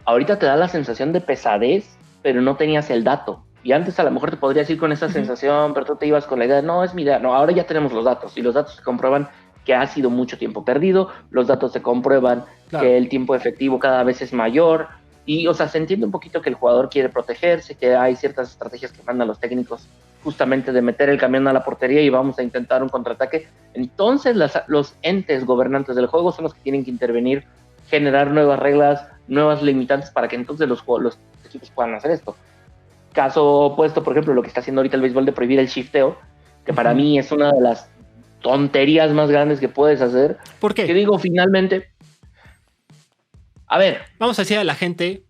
Speaker 2: ahorita te da la sensación de pesadez, pero no tenías el dato. Y antes a lo mejor te podrías ir con esa sensación, pero tú te ibas con la idea de, no, es mi idea. No, ahora ya tenemos los datos, y los datos te comprueban que ha sido mucho tiempo perdido, los datos te comprueban que el tiempo efectivo cada vez es mayor, y, o sea, se entiende un poquito que el jugador quiere protegerse, que hay ciertas estrategias que mandan los técnicos justamente de meter el camión a la portería y vamos a intentar un contraataque. Entonces los entes gobernantes del juego son los que tienen que intervenir, generar nuevas reglas, nuevas limitantes para que entonces los equipos puedan hacer esto. Caso opuesto, por ejemplo, lo que está haciendo ahorita el béisbol de prohibir el shifteo, que para mí es una de las tonterías más grandes que puedes hacer.
Speaker 1: ¿Por qué?
Speaker 2: Que digo, finalmente... A ver.
Speaker 1: Vamos a decir a la gente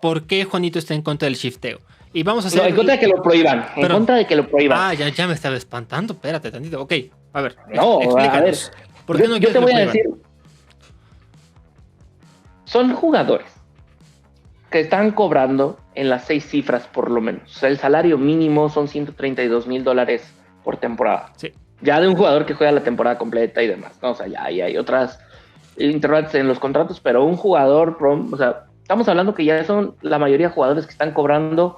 Speaker 1: por qué Juanito está en contra del shifteo. Y vamos a hacer...
Speaker 2: No, en contra de que lo prohíban. En contra de que lo prohíban.
Speaker 1: Ah, ya me estaba espantando. Espérate tantito. Ok, a ver.
Speaker 2: No, explícanos. A ver. ¿Por qué no yo te voy a decir... Son jugadores que están cobrando en las 6 cifras por lo menos. O sea, el salario mínimo son $132,000 por temporada.
Speaker 1: Sí.
Speaker 2: Ya de un jugador que juega la temporada completa y demás, ¿no? O sea, ya hay otras interrogantes en los contratos, pero un jugador, o sea, estamos hablando que ya son la mayoría de jugadores que están cobrando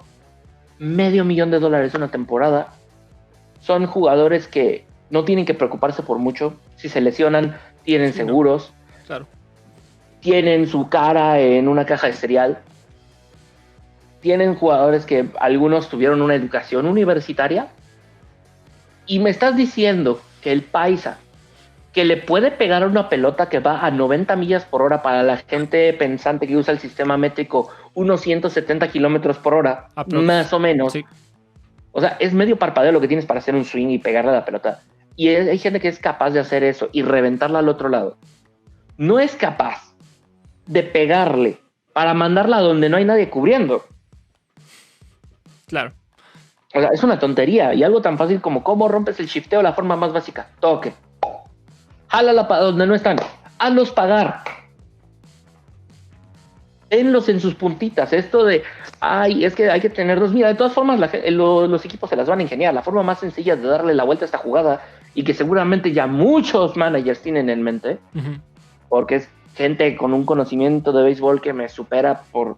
Speaker 2: $500,000 una temporada. Son jugadores que no tienen que preocuparse por mucho. Si se lesionan, tienen seguros.
Speaker 1: No. Claro.
Speaker 2: Tienen su cara en una caja de cereal. Tienen jugadores que algunos tuvieron una educación universitaria. Y me estás diciendo que el paisa, que le puede pegar a una pelota que va a 90 millas por hora para la gente pensante que usa el sistema métrico, unos 170 kilómetros por hora, más o menos. Sí. O sea, es medio parpadeo lo que tienes para hacer un swing y pegarle a la pelota. Y hay gente que es capaz de hacer eso y reventarla al otro lado. No es capaz de pegarle para mandarla a donde no hay nadie cubriendo.
Speaker 1: Claro.
Speaker 2: O sea, es una tontería. Y algo tan fácil como cómo rompes el shifteo, la forma más básica. Toque. Jálala para donde no están. Hazlos pagar. Tenlos en sus puntitas. Esto de, ay, es que hay que tenerlos. Mira, de todas formas, los equipos se las van a ingeniar. La forma más sencilla de darle la vuelta a esta jugada, y que seguramente ya muchos managers tienen en mente, porque es gente con un conocimiento de béisbol que me supera por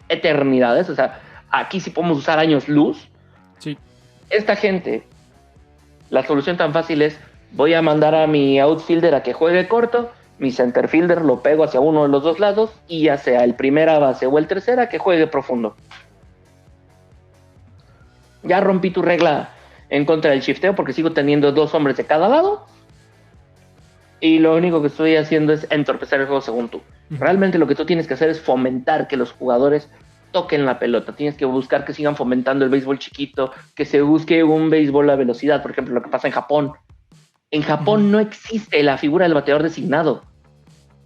Speaker 2: eternidades. O sea, aquí sí podemos usar años luz.
Speaker 1: Sí.
Speaker 2: Esta gente, la solución tan fácil es: voy a mandar a mi outfielder a que juegue corto, mi centerfielder lo pego hacia uno de los dos lados, y ya sea el primera base o el tercera que juegue profundo. Ya rompí tu regla en contra del shifteo porque sigo teniendo 2 hombres de cada lado, y lo único que estoy haciendo es entorpecer el juego según tú. Realmente lo que tú tienes que hacer es fomentar que los jugadores toquen la pelota, tienes que buscar que sigan fomentando el béisbol chiquito, que se busque un béisbol a velocidad, por ejemplo, lo que pasa en Japón. En Japón no existe la figura del bateador designado.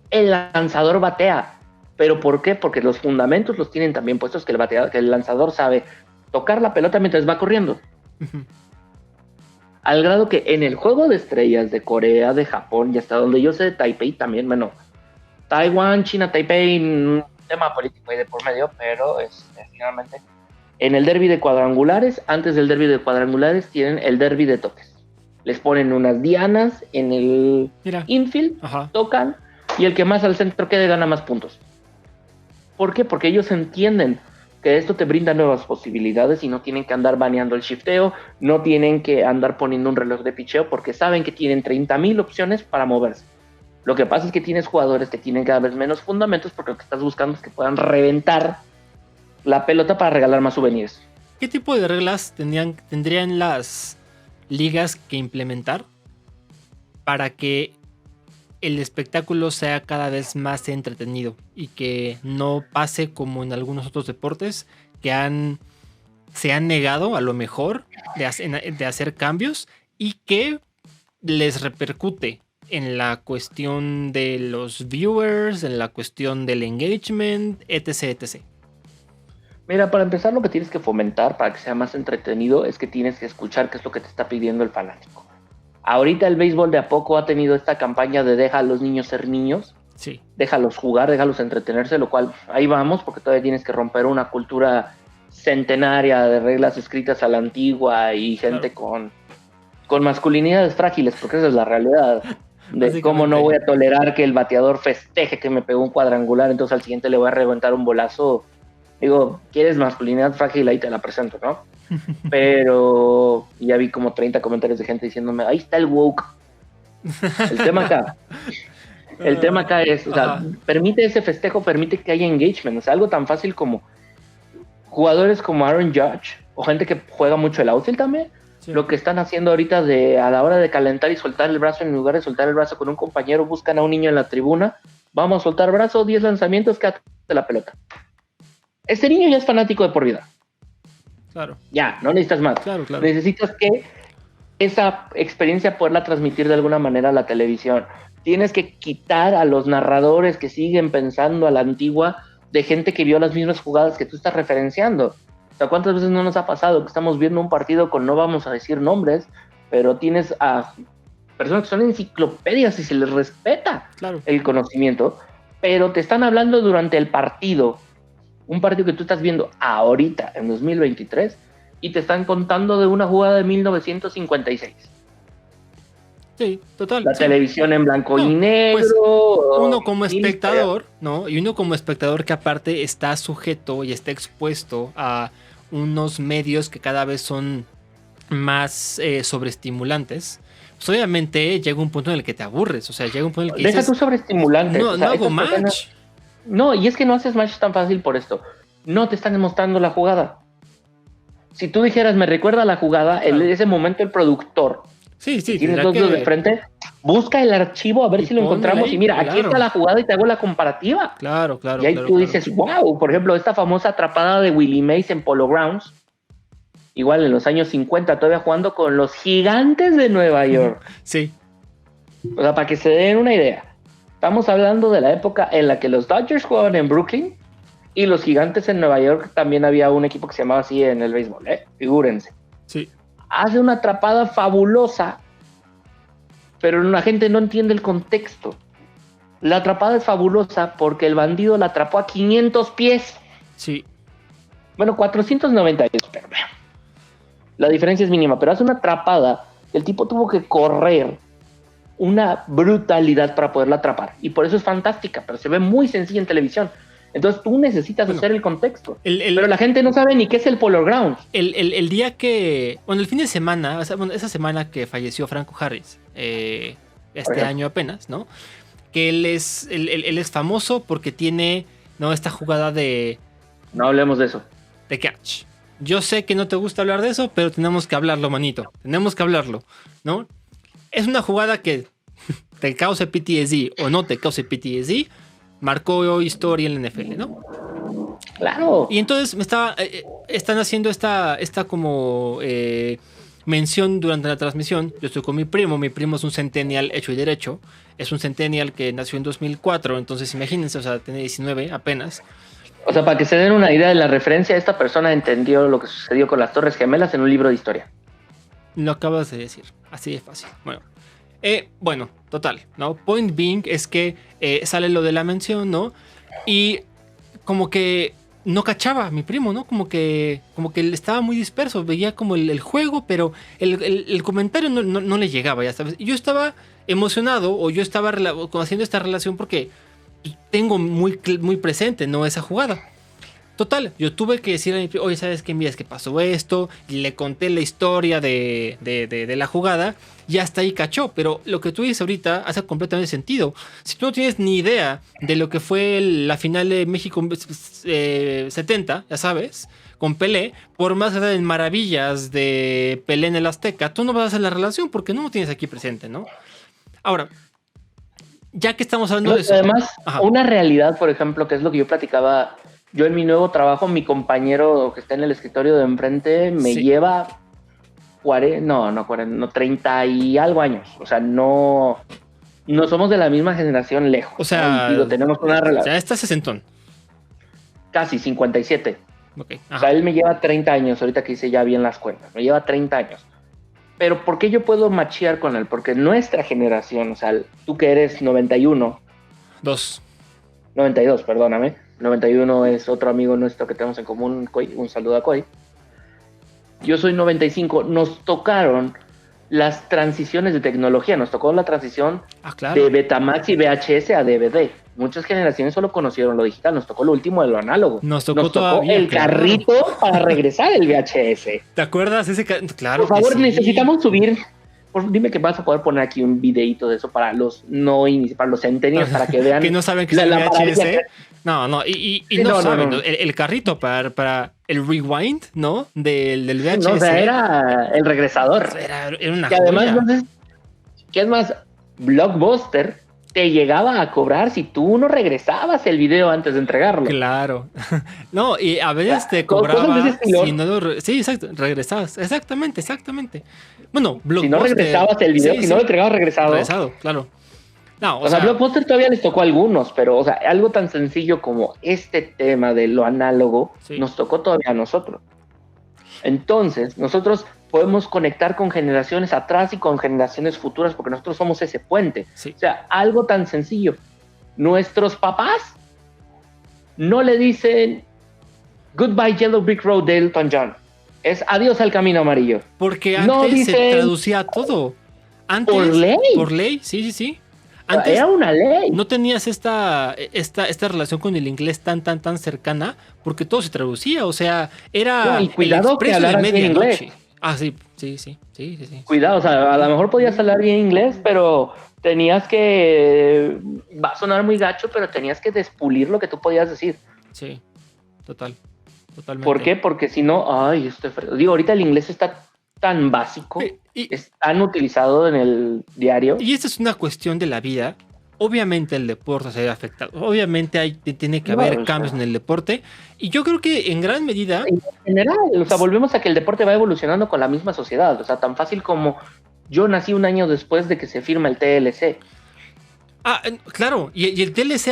Speaker 2: El lanzador batea. ¿Pero por qué? Porque los fundamentos los tienen también puestos, que el lanzador sabe tocar la pelota mientras va corriendo. Al grado que en el juego de estrellas de Corea, de Japón y hasta donde yo sé de Taipei también, bueno, Taiwán, China, Taipei, un tema político ahí de por medio, pero finalmente en el derbi de cuadrangulares, antes del derbi de cuadrangulares tienen el derbi de toques. Les ponen unas dianas en el infield, tocan, y el que más al centro quede gana más puntos. ¿Por qué? Porque ellos entienden que esto te brinda nuevas posibilidades y no tienen que andar baneando el shifteo, no tienen que andar poniendo un reloj de picheo, porque saben que tienen 30,000 opciones para moverse. Lo que pasa es que tienes jugadores que tienen cada vez menos fundamentos, porque lo que estás buscando es que puedan reventar la pelota para regalar más souvenirs.
Speaker 1: ¿Qué tipo de reglas tendrían las ligas que implementar para que el espectáculo sea cada vez más entretenido y que no pase como en algunos otros deportes que se han negado a lo mejor de hacer cambios y que les repercute en la cuestión de los viewers, en la cuestión del engagement, etc.
Speaker 2: Mira, para empezar, lo que tienes que fomentar para que sea más entretenido es que tienes que escuchar qué es lo que te está pidiendo el fanático. Ahorita el béisbol de a poco ha tenido esta campaña de deja a los niños ser niños,
Speaker 1: sí.
Speaker 2: Déjalos jugar, déjalos entretenerse, lo cual ahí vamos, porque todavía tienes que romper una cultura centenaria de reglas escritas a la antigua y gente con masculinidades frágiles, porque esa es la realidad. De cómo no voy a tolerar que el bateador festeje que me pegó un cuadrangular, entonces al siguiente le voy a reventar un bolazo. Digo, ¿quieres masculinidad frágil? Ahí te la presento, ¿no? Pero ya vi como 30 comentarios de gente diciéndome, ahí está el woke. El tema acá es, o sea, permite ese festejo, permite que haya engagement. O sea, algo tan fácil como jugadores como Aaron Judge o gente que juega mucho el outfield también. Sí. Lo que están haciendo ahorita a la hora de calentar y soltar el brazo, en lugar de soltar el brazo con un compañero, buscan a un niño en la tribuna. Vamos a soltar brazo, 10 lanzamientos, quédate de la pelota. Este niño ya es fanático de por vida.
Speaker 1: Claro.
Speaker 2: Ya, no necesitas más.
Speaker 1: Claro.
Speaker 2: Necesitas que esa experiencia poderla transmitir de alguna manera a la televisión. Tienes que quitar a los narradores que siguen pensando a la antigua de gente que vio las mismas jugadas que tú estás referenciando. O sea, ¿cuántas veces no nos ha pasado que estamos viendo un partido con, no vamos a decir nombres, pero tienes a personas que son enciclopedias y se les respeta el conocimiento, pero te están hablando durante el partido, un partido que tú estás viendo ahorita, en 2023, y te están contando de una jugada de 1956.
Speaker 1: Sí, total.
Speaker 2: La televisión en blanco y negro.
Speaker 1: Pues uno como espectador, ¿no? Y uno como espectador que aparte está sujeto y está expuesto a unos medios que cada vez son más sobreestimulantes. Pues obviamente llega un punto en el que te aburres. O sea, llega un punto en el que
Speaker 2: deja tu sobreestimulante.
Speaker 1: No, o sea, no hago match.
Speaker 2: No, y es que no haces match tan fácil por esto. No te están mostrando la jugada. Si tú dijeras, me recuerda la jugada, en ese momento el productor,
Speaker 1: sí,
Speaker 2: tienes dos dedos de frente, busca el archivo a ver si lo encontramos ahí, y mira, aquí está la jugada y te hago la comparativa.
Speaker 1: Claro.
Speaker 2: Y ahí tú dices, wow, por ejemplo, esta famosa atrapada de Willie Mays en Polo Grounds, igual en los años 50, todavía jugando con los Gigantes de Nueva York.
Speaker 1: Sí.
Speaker 2: O sea, para que se den una idea, estamos hablando de la época en la que los Dodgers jugaban en Brooklyn y los Gigantes en Nueva York. También había un equipo que se llamaba así en el béisbol, figúrense.
Speaker 1: Sí.
Speaker 2: Hace una atrapada fabulosa, pero la gente no entiende el contexto. La atrapada es fabulosa porque el bandido la atrapó a 500 pies.
Speaker 1: Sí.
Speaker 2: Bueno, 492, pero la diferencia es mínima, pero hace una atrapada, el tipo tuvo que correr una brutalidad para poderla atrapar, y por eso es fantástica, pero se ve muy sencilla en televisión. Entonces tú necesitas hacer el contexto. Pero la gente no sabe ni qué es el Polo Grounds.
Speaker 1: El día que... Bueno, el fin de semana, esa semana que falleció Franco Harris, año apenas, ¿no? Que él es famoso porque tiene, ¿no?, esta jugada de...
Speaker 2: No hablemos de eso.
Speaker 1: De catch. Yo sé que no te gusta hablar de eso, pero tenemos que hablarlo, manito. Tenemos que hablarlo, ¿no? Es una jugada que te cause PTSD o no te cause PTSD. Marcó historia en la NFL, ¿no?
Speaker 2: Claro.
Speaker 1: Y entonces están haciendo esta como mención durante la transmisión. Yo estoy con mi primo es un centennial hecho y derecho. Es un centennial que nació en 2004, entonces imagínense, o sea, tiene 19 apenas.
Speaker 2: O sea, para que se den una idea de la referencia, esta persona entendió lo que sucedió con las Torres Gemelas en un libro de historia.
Speaker 1: Lo acabas de decir, así de fácil. Bueno, total, ¿no? Point being es que sale lo de la mención, ¿no? Y como que no cachaba mi primo, ¿no? Como que él estaba muy disperso, veía como el juego, pero el comentario no le llegaba, ya sabes. Y yo estaba emocionado, o yo estaba haciendo esta relación porque tengo muy presente, ¿no? Esa jugada. Total, yo tuve que decir a mi primo, oye, ¿sabes qué? Mira, es que pasó esto. Y le conté la historia de la jugada. Y hasta ahí cachó. Pero lo que tú dices ahorita hace completamente sentido. Si tú no tienes ni idea de lo que fue la final de México 70, ya sabes, con Pelé, por más que den maravillas de Pelé en el Azteca, tú no vas a hacer la relación porque no lo tienes aquí presente, ¿no? Ahora, ya que estamos hablando de eso.
Speaker 2: Además, una realidad, por ejemplo, que es lo que yo platicaba. Yo en mi nuevo trabajo, mi compañero que está en el escritorio de enfrente me lleva 30 y algo años. O sea, no somos de la misma generación lejos.
Speaker 1: O sea,
Speaker 2: ¿no? Tenemos una relación.
Speaker 1: Ya está sesentón.
Speaker 2: Casi 57.
Speaker 1: Okay.
Speaker 2: O sea, él me lleva 30 años, ahorita que hice ya bien las cuentas. Me lleva 30 años. Pero ¿por qué yo puedo machear con él? Porque nuestra generación, o sea, tú que eres 91. 92, perdóname. 91 es otro amigo nuestro que tenemos en común, Coy. Un saludo a Coy. Yo soy 95. Nos tocaron las transiciones de tecnología. Nos tocó la transición de Betamax y VHS a DVD. Muchas generaciones solo conocieron lo digital. Nos tocó lo último de lo análogo.
Speaker 1: Nos tocó todavía,
Speaker 2: el carrito para regresar el VHS.
Speaker 1: ¿Te acuerdas? Claro.
Speaker 2: Por favor, necesitamos subir. Dime que vas a poder poner aquí un videito de eso para los para los centennials, para que vean.
Speaker 1: Que no saben que es el VHS. No, y no saben. No. El carrito para el rewind, ¿no? Del VHS.
Speaker 2: No, o sea, era el regresador.
Speaker 1: Era una
Speaker 2: que además, ¿qué es más? Blockbuster te llegaba a cobrar si tú no regresabas el video antes de entregarlo.
Speaker 1: Claro. No, y a veces te cobraba si no lo... Sí, exacto, regresabas. Exactamente. Bueno, Blockbuster...
Speaker 2: Si no regresabas el video, si no lo entregabas regresado.
Speaker 1: Regresado, claro. No,
Speaker 2: o sea, Blockbuster todavía les tocó a algunos, pero, o sea, algo tan sencillo como este tema de lo análogo nos tocó todavía a nosotros. Entonces, nosotros podemos conectar con generaciones atrás y con generaciones futuras porque nosotros somos ese puente.
Speaker 1: Sí.
Speaker 2: O sea, algo tan sencillo. Nuestros papás no le dicen Goodbye Yellow Brick Road de Elton John. Es adiós al camino amarillo.
Speaker 1: Porque antes se traducía todo. Antes, por ley, sí. Antes
Speaker 2: era una ley.
Speaker 1: No tenías esta relación con el inglés tan cercana porque todo se traducía. O sea, era
Speaker 2: y cuidado
Speaker 1: el expreso
Speaker 2: que
Speaker 1: de medianoche.
Speaker 2: Inglés.
Speaker 1: Sí.
Speaker 2: Cuidado, o sea, a lo mejor podías hablar bien inglés, pero tenías que... Va a sonar muy gacho, pero tenías que despulir lo que tú podías decir.
Speaker 1: Sí, totalmente.
Speaker 2: ¿Por qué? Porque si no, digo, ahorita el inglés está tan básico, es tan utilizado en el diario.
Speaker 1: Y esta es una cuestión de la vida. Obviamente el deporte se ve afectado. Obviamente tiene que haber cambios en el deporte. Y yo creo que en gran medida...
Speaker 2: En general, o sea, volvemos a que el deporte va evolucionando con la misma sociedad. O sea, tan fácil como yo nací un año después de que se firma el TLC.
Speaker 1: Claro, y el TLC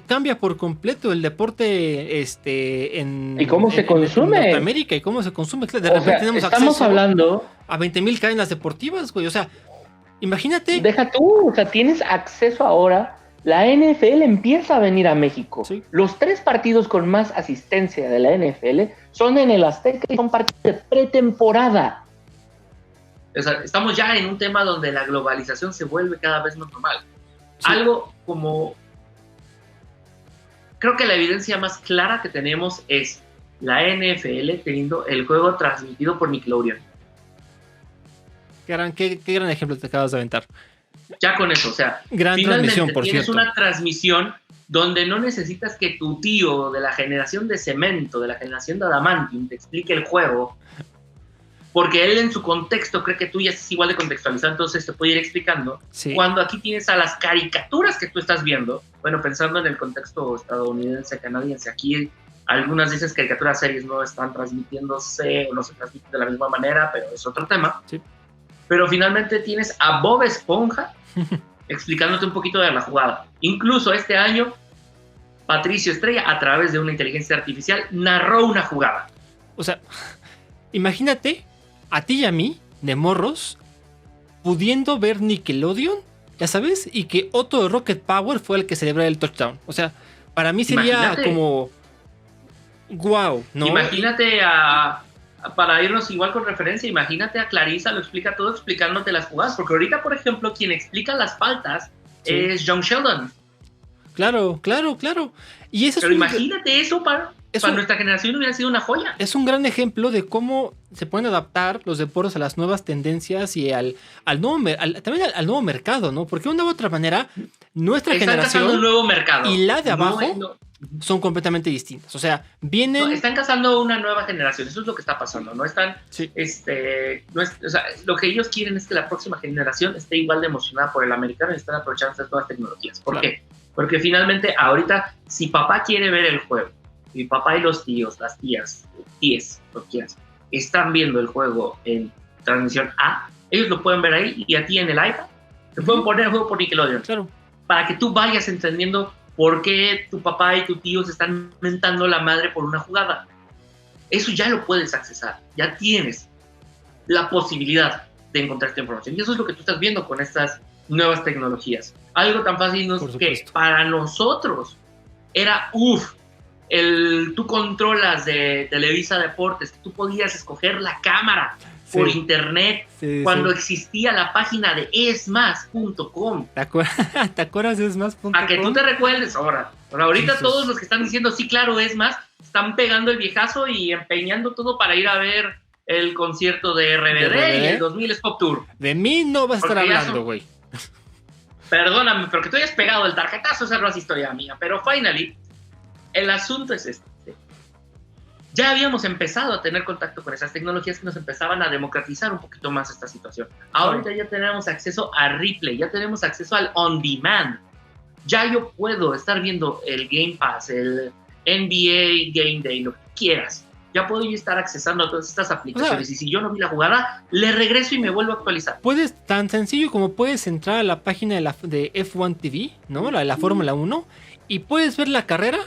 Speaker 1: cambia por completo el deporte
Speaker 2: ¿Y cómo se consume?
Speaker 1: En Norteamérica y cómo se consume. De repente tenemos
Speaker 2: estamos hablando
Speaker 1: a 20,000 cadenas deportivas, güey. O sea, imagínate.
Speaker 2: Deja tú, o sea, tienes acceso ahora. La NFL empieza a venir a México.
Speaker 1: Sí.
Speaker 2: Los 3 partidos con más asistencia de la NFL son en el Azteca y son partidos de pretemporada.
Speaker 3: O sea, estamos ya en un tema donde la globalización se vuelve cada vez más normal. Sí. Algo como... Creo que la evidencia más clara que tenemos es la NFL teniendo el juego transmitido por Nickelodeon.
Speaker 1: Qué gran ejemplo te acabas de aventar.
Speaker 3: Ya con eso, o sea,
Speaker 1: gran transmisión, por
Speaker 3: tienes
Speaker 1: cierto.
Speaker 3: Una transmisión donde no necesitas que tu tío de la generación de cemento, de la generación de adamantium, te explique el juego, porque él en su contexto cree que tú ya estás igual de contextualizado, entonces te puede ir explicando.
Speaker 1: Sí.
Speaker 3: Cuando aquí tienes a las caricaturas que tú estás viendo, bueno, pensando en el contexto estadounidense, canadiense, aquí Algunas de esas caricaturas series no están transmitiéndose o no se transmiten de la misma manera, pero es otro tema.
Speaker 1: Sí.
Speaker 3: Pero finalmente tienes a Bob Esponja explicándote un poquito de la jugada. Incluso este año, Patricio Estrella, a través de una inteligencia artificial, narró una jugada.
Speaker 1: O sea, imagínate a ti y a mí, de morros, pudiendo ver Nickelodeon, ya sabes, y que Otto de Rocket Power fue el que celebrara el touchdown. O sea, para mí sería
Speaker 3: Imagínate.
Speaker 1: como... Wow, ¿no?
Speaker 3: Imagínate para irnos igual con referencia, imagínate a Clarissa, lo explica todo explicándote las jugadas, porque ahorita, por ejemplo, quien explica las faltas es John Sheldon.
Speaker 1: Claro. Y eso
Speaker 3: Pero imagínate eso para
Speaker 1: un-
Speaker 3: nuestra generación hubiera sido una joya.
Speaker 1: Es un gran ejemplo de cómo se pueden adaptar los deportes a las nuevas tendencias y también al nuevo mercado, ¿no? Porque de una u otra manera, nuestra
Speaker 3: Están cazando un
Speaker 1: generación
Speaker 3: nuevo mercado.
Speaker 1: y la de abajo
Speaker 3: No,
Speaker 1: son completamente distintas. O sea, vienen...
Speaker 3: están cazando una nueva generación, eso es lo que está pasando, ¿no? Están,
Speaker 1: Sí.
Speaker 3: o sea, lo que ellos quieren es que la próxima generación esté igual de emocionada por el americano y están aprovechando estas nuevas tecnologías. ¿Por qué? Porque finalmente ahorita, si papá quiere ver el juego, mi papá y los tíos, las tías, lo que quieras, están viendo el juego en transmisión A, ellos lo pueden ver ahí y a ti en el iPad te pueden poner el juego por Nickelodeon.
Speaker 1: Claro.
Speaker 3: Para que tú vayas entendiendo por qué tu papá y tu tío se están mentando la madre por una jugada. Eso ya lo puedes accesar, ya tienes la posibilidad de encontrar esta información. Y eso es lo que tú estás viendo con estas nuevas tecnologías. Algo tan fácil no es que para nosotros era, tú controlas de Televisa Deportes, que tú podías escoger la cámara por internet cuando existía la página de esmas.com.
Speaker 1: ¿Te acuerdas de esmas.com?
Speaker 3: A que tú te recuerdes ahora. Pero ahorita
Speaker 1: Jesus.
Speaker 3: Todos los que están diciendo sí, claro, es más, están pegando el viejazo y empeñando todo para ir a ver el concierto de RBD y el 2000 es Pop Tour.
Speaker 1: De mí no vas a estar hablando, güey.
Speaker 3: Perdóname, pero que tú hayas pegado el tarjetazo, esa no es historia mía. Pero finally, el asunto es este. Ya habíamos empezado a tener contacto con esas tecnologías que nos empezaban a democratizar un poquito más esta situación. Ahorita ya tenemos acceso a replay, ya tenemos acceso al on demand. Ya yo puedo estar viendo el Game Pass, el NBA Game Day, lo que quieras. Ya puedo yo estar accesando a todas estas aplicaciones. Y si yo no vi la jugada, le regreso y me vuelvo a actualizar.
Speaker 1: Puedes, tan sencillo como puedes entrar a la página de F1 TV, ¿no? La Fórmula 1, y puedes ver la carrera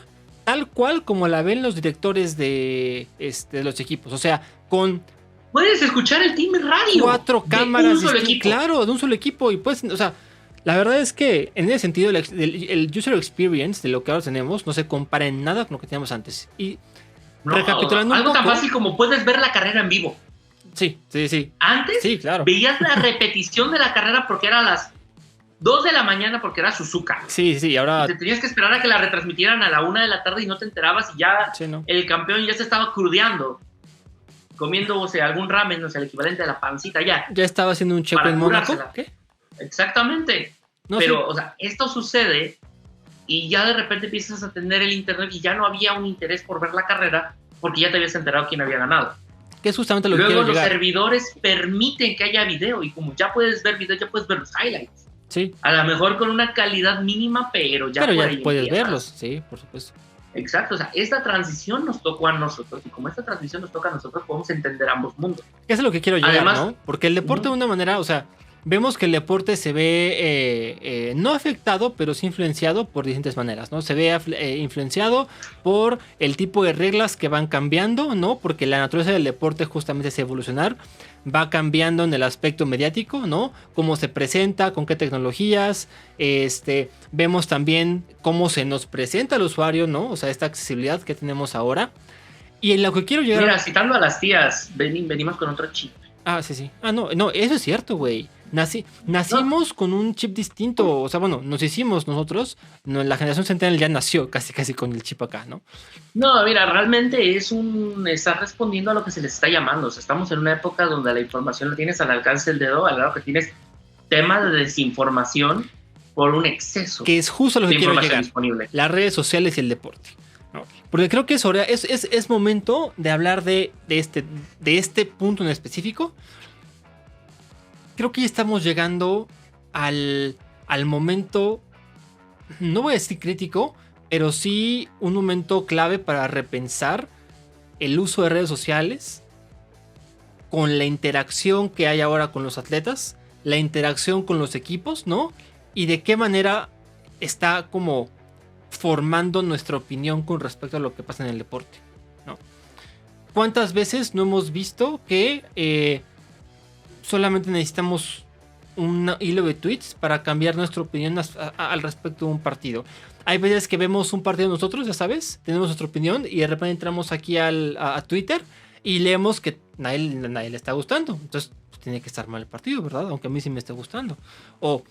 Speaker 1: tal cual como la ven los directores de los equipos. O sea, con...
Speaker 3: Puedes escuchar el team radio.
Speaker 1: 4 cámaras.
Speaker 3: De un solo equipo.
Speaker 1: Claro, de un solo equipo. Y puedes, o sea, la verdad es que en ese sentido el user experience de lo que ahora tenemos no se compara en nada con lo que teníamos antes. Y recapitulando
Speaker 3: algo
Speaker 1: un poco,
Speaker 3: tan fácil como puedes ver la carrera en vivo.
Speaker 1: Sí.
Speaker 3: Antes
Speaker 1: sí, claro.
Speaker 3: Veías la repetición de la carrera porque era a las 2 de la mañana porque era Suzuka.
Speaker 1: Sí, ahora...
Speaker 3: Y te tenías que esperar a que la retransmitieran a la 1 de la tarde y no te enterabas y ya el campeón ya se estaba crudeando, comiéndose algún ramen, o sea, el equivalente a la pancita ya.
Speaker 1: Ya estaba haciendo un checo en Mónaco. ¿Qué?
Speaker 3: Exactamente.
Speaker 1: No,
Speaker 3: pero, o sea, esto sucede y ya de repente empiezas a tener el internet y ya no había un interés por ver la carrera porque ya te habías enterado quién había ganado.
Speaker 1: Que es justamente lo que
Speaker 3: Luego
Speaker 1: quiero
Speaker 3: los
Speaker 1: llegar.
Speaker 3: servidores permiten que haya video y como ya puedes ver video, ya puedes ver los highlights.
Speaker 1: Sí.
Speaker 3: A lo mejor con una calidad mínima, pero ya
Speaker 1: puedes verlos, sí, por supuesto.
Speaker 3: Exacto, o sea, esta transición nos tocó a nosotros y como esta transición nos toca a nosotros, podemos entender ambos mundos.
Speaker 1: Eso es lo que quiero llegar,
Speaker 3: además,
Speaker 1: ¿no? Porque el deporte de una manera, o sea, vemos que el deporte se ve no afectado, pero sí influenciado por distintas maneras, ¿no? Se ve influenciado por el tipo de reglas que van cambiando, ¿no? Porque la naturaleza del deporte justamente es evolucionar, va cambiando en el aspecto mediático, ¿no? Cómo se presenta, con qué tecnologías, vemos también cómo se nos presenta al usuario, ¿no? O sea, esta accesibilidad que tenemos ahora. Y en lo que quiero llegar...
Speaker 3: Mira, citando a las tías, venimos con otro chip.
Speaker 1: Ah, sí. Ah, no, eso es cierto, güey. Nacimos con un chip distinto. O sea, bueno, nos hicimos nosotros. No, la generación centennial ya nació casi con el chip acá, ¿no?
Speaker 3: No, mira, realmente está respondiendo a lo que se les está llamando. O sea, estamos en una época donde la información la tienes al alcance del dedo, al lado que tienes temas de desinformación por un exceso.
Speaker 1: Que es justo lo que quiero llegar.
Speaker 3: Disponible.
Speaker 1: Las redes sociales y el deporte, ¿no? Porque creo que es momento de hablar de este punto en específico. Creo que ya estamos llegando al momento, no voy a decir crítico, pero sí un momento clave para repensar el uso de redes sociales con la interacción que hay ahora con los atletas, la interacción con los equipos, ¿no? Y de qué manera está como formando nuestra opinión con respecto a lo que pasa en el deporte, ¿no? ¿Cuántas veces no hemos visto que solamente necesitamos un hilo de tweets para cambiar nuestra opinión al respecto de un partido? Hay veces que vemos un partido nosotros, ya sabes, tenemos nuestra opinión y de repente entramos aquí a Twitter y leemos que nadie le está gustando. Entonces pues, tiene que estar mal el partido, ¿verdad? Aunque a mí sí me esté gustando. O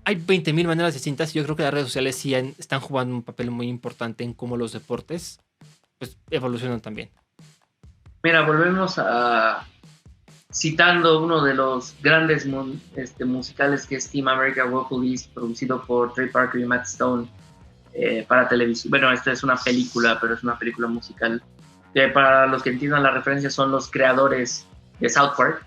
Speaker 1: hay 20.000 maneras distintas y yo creo que las redes sociales sí están jugando un papel muy importante en cómo los deportes pues, evolucionan también.
Speaker 3: Mira, volvemos a citando uno de los grandes musicales que es Team America World Police, producido por Trey Parker y Matt Stone para televisión. Bueno, esta es una película, pero es una película musical. Para los que entiendan la referencia, son los creadores de South Park.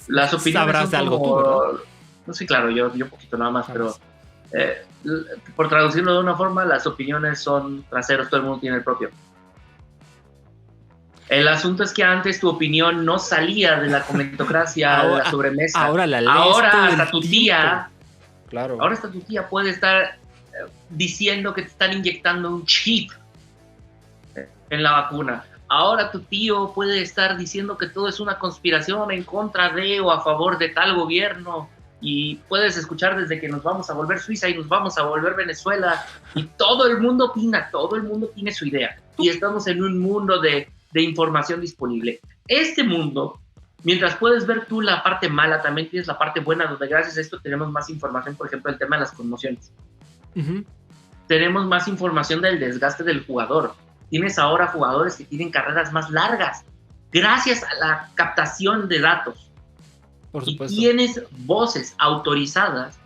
Speaker 3: Las opiniones
Speaker 1: sabrás de algo tú, ¿verdad?
Speaker 3: No sé, claro, yo poquito nada más, pero por traducirlo de una forma, las opiniones son traseros, todo el mundo tiene el propio. El asunto es que antes tu opinión no salía de la comentocracia, de la sobremesa.
Speaker 1: Ahora la lees
Speaker 3: ahora
Speaker 1: todo
Speaker 3: hasta
Speaker 1: el
Speaker 3: tu
Speaker 1: tiempo.
Speaker 3: tía,
Speaker 1: Claro.
Speaker 3: ahora hasta tu tía puede estar diciendo que te están inyectando un chip en la vacuna. Ahora tu tío puede estar diciendo que todo es una conspiración en contra de o a favor de tal gobierno. Y puedes escuchar desde que nos vamos a volver Suiza y nos vamos a volver Venezuela. Y todo el mundo opina, todo el mundo tiene su idea. Y estamos en un mundo de información disponible. Este mundo, mientras puedes ver tú la parte mala, también tienes la parte buena, donde gracias a esto tenemos más información, por ejemplo, el tema de las conmociones. Uh-huh. Tenemos más información del desgaste del jugador. Tienes ahora jugadores que tienen carreras más largas, gracias a la captación de datos.
Speaker 1: Por supuesto.
Speaker 3: Y tienes voces autorizadas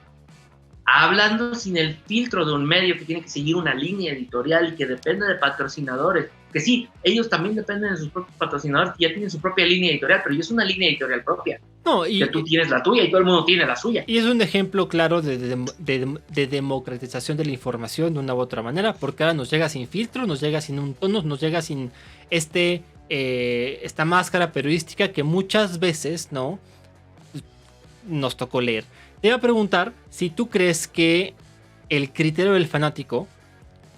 Speaker 3: hablando sin el filtro de un medio que tiene que seguir una línea editorial que depende de patrocinadores, que sí, ellos también dependen de sus propios patrocinadores que ya tienen su propia línea editorial, pero es una línea editorial propia.
Speaker 1: No,
Speaker 3: que tú tienes la tuya y todo el mundo tiene la suya.
Speaker 1: Y es un ejemplo claro de democratización de la información de una u otra manera, porque ahora nos llega sin filtro, nos llega sin un tono, nos llega sin esta máscara periodística que muchas veces no nos tocó leer. Te iba a preguntar si tú crees que el criterio del fanático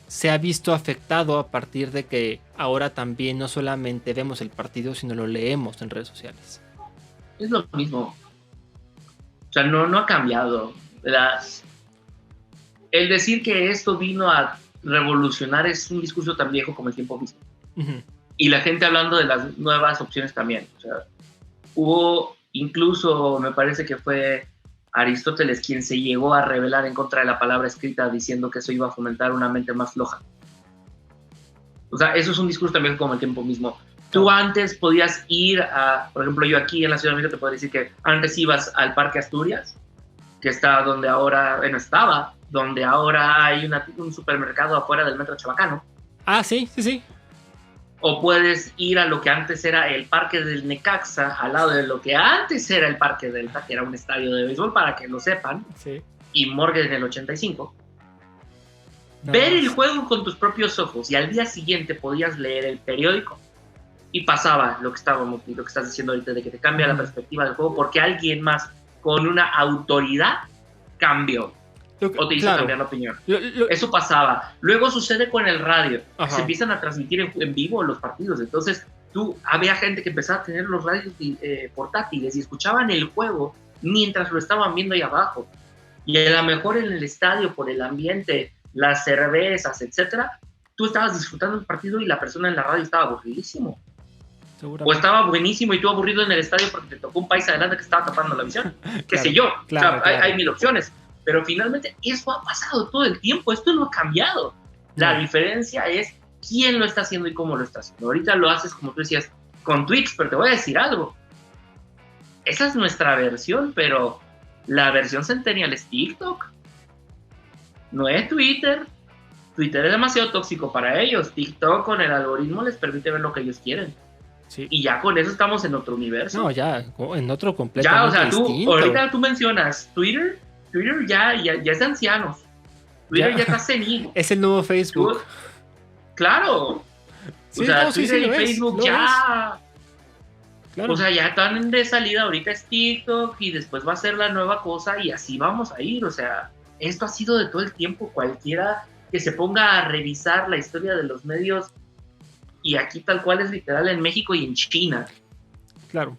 Speaker 1: se ha visto afectado a partir de que ahora también no solamente vemos el partido, sino lo leemos en redes sociales.
Speaker 3: Es lo mismo. O sea, no ha cambiado. El decir que esto vino a revolucionar es un discurso tan viejo como el tiempo mismo. Uh-huh. Y la gente hablando de las nuevas opciones también. O sea, hubo incluso, me parece que fue Aristóteles quien se llegó a rebelar en contra de la palabra escrita, diciendo que eso iba a fomentar una mente más floja. O sea, eso es un discurso también como el tiempo mismo. Tú antes podías ir a, por ejemplo, yo aquí en la Ciudad de México te puedo decir que antes ibas al Parque Asturias, que está donde ahora, estaba, donde ahora hay un supermercado afuera del Metro Chabacano.
Speaker 1: Ah, sí.
Speaker 3: O puedes ir a lo que antes era el Parque del Necaxa, al lado de lo que antes era el Parque Delta, que era un estadio de béisbol, para que lo sepan,
Speaker 1: sí.
Speaker 3: Y Morgan en el 85. No, ver el juego con tus propios ojos y al día siguiente podías leer el periódico y pasaba lo que estás diciendo ahorita, de que te cambia la perspectiva del juego porque alguien más con una autoridad cambió. O te hizo cambiar la opinión. Eso pasaba. Luego sucede con el radio. Se empiezan a transmitir en vivo los partidos. Entonces, había gente que empezaba a tener los radios portátiles y escuchaban el juego mientras lo estaban viendo ahí abajo. Y a lo mejor en el estadio, por el ambiente, las cervezas, etcétera, tú estabas disfrutando el partido y la persona en la radio estaba aburridísimo. O estaba buenísimo y tú aburrido en el estadio porque te tocó un país adelante que estaba tapando la visión. Qué sé yo. Claro. Hay mil opciones. Pero finalmente eso ha pasado todo el tiempo, esto no ha cambiado. La diferencia es quién lo está haciendo y cómo lo está haciendo. Ahorita lo haces, como tú decías, con Twitch, pero te voy a decir algo. Esa es nuestra versión, pero la versión centennial es TikTok. No es Twitter. Twitter es demasiado tóxico para ellos. TikTok con el algoritmo les permite ver lo que ellos quieren. Sí. Y ya con eso estamos en otro universo.
Speaker 1: No, ya, en otro completamente distinto.
Speaker 3: Ahorita tú mencionas Twitter ya es de ancianos. Twitter ya está senil.
Speaker 1: Es el nuevo Facebook.
Speaker 3: Claro.
Speaker 1: Sí,
Speaker 3: o sea,
Speaker 1: no, sí,
Speaker 3: Twitter
Speaker 1: sí,
Speaker 3: y
Speaker 1: lo es,
Speaker 3: Facebook
Speaker 1: lo
Speaker 3: ya...
Speaker 1: Claro.
Speaker 3: O sea, ya están de salida, ahorita es TikTok y después va a ser la nueva cosa y así vamos a ir. O sea, esto ha sido de todo el tiempo. Cualquiera que se ponga a revisar la historia de los medios, y aquí tal cual es literal en México y en China.
Speaker 1: Claro.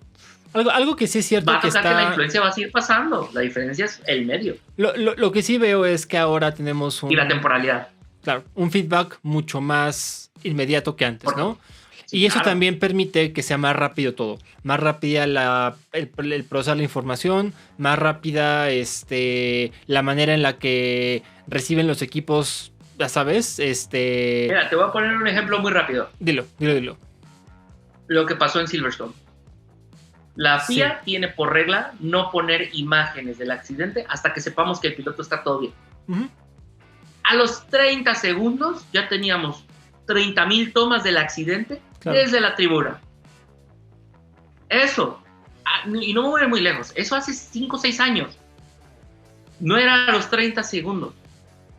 Speaker 1: Algo que sí es cierto
Speaker 3: Va a
Speaker 1: que
Speaker 3: tocar que la influencia va a seguir pasando. La diferencia es el medio.
Speaker 1: Lo que sí veo es que ahora tenemos
Speaker 3: y la temporalidad.
Speaker 1: Claro, un feedback mucho más inmediato que antes, ¿no?
Speaker 3: Sí,
Speaker 1: y eso
Speaker 3: claro.
Speaker 1: también permite que sea más rápido todo. Más rápida el procesar la información, más rápida la manera en la que reciben los equipos, ya sabes.
Speaker 3: Mira, te voy a poner un ejemplo muy rápido.
Speaker 1: Dilo.
Speaker 3: Lo que pasó en Silverstone. La FIA tiene por regla no poner imágenes del accidente hasta que sepamos que el piloto está todo bien.
Speaker 1: Uh-huh.
Speaker 3: A los 30 segundos ya teníamos 30,000 tomas del accidente desde la tribuna. Eso, y no me voy muy lejos, eso hace 5 o 6 años. No era a los 30 segundos.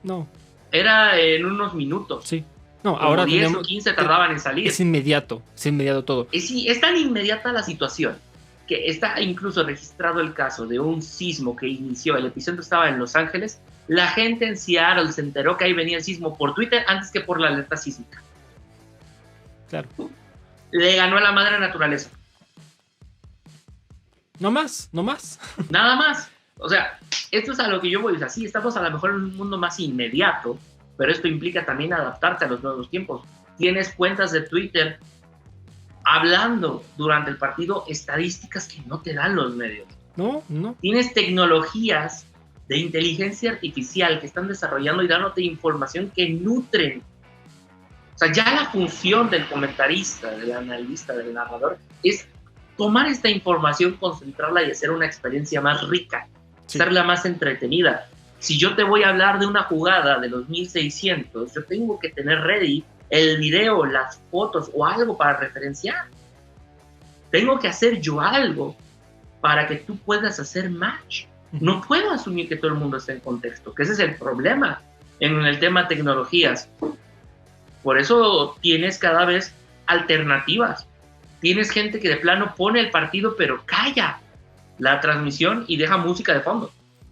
Speaker 1: No.
Speaker 3: Era en unos minutos.
Speaker 1: Sí. No,
Speaker 3: como
Speaker 1: ahora
Speaker 3: 10 o 15 tardaban en salir.
Speaker 1: Es inmediato todo.
Speaker 3: Es tan inmediata la situación que está incluso registrado el caso de un sismo que inició, el epicentro estaba en Los Ángeles. La gente en Seattle se enteró que ahí venía el sismo por Twitter antes que por la alerta sísmica.
Speaker 1: Claro.
Speaker 3: Le ganó a la madre naturaleza.
Speaker 1: No más.
Speaker 3: Nada más. O sea, esto es a lo que yo voy. O sea, sí, estamos a lo mejor en un mundo más inmediato, pero esto implica también adaptarte a los nuevos tiempos. Tienes cuentas de Twitter hablando durante el partido estadísticas que no te dan los medios.
Speaker 1: No.
Speaker 3: Tienes tecnologías de inteligencia artificial que están desarrollando y dándote información que nutren. O sea, ya la función del comentarista, del analista, del narrador, es tomar esta información, concentrarla y hacer una experiencia más rica, hacerla más entretenida. Si yo te voy a hablar de una jugada de los 1600, yo tengo que tener ready el video, las fotos o algo para referenciar. Tengo que hacer yo algo para que tú puedas hacer match. No puedo asumir que todo el mundo esté en contexto, que ese es el problema en el tema tecnologías. Por eso tienes cada vez alternativas. Tienes gente que de plano pone el partido pero calla la transmisión y deja música de fondo.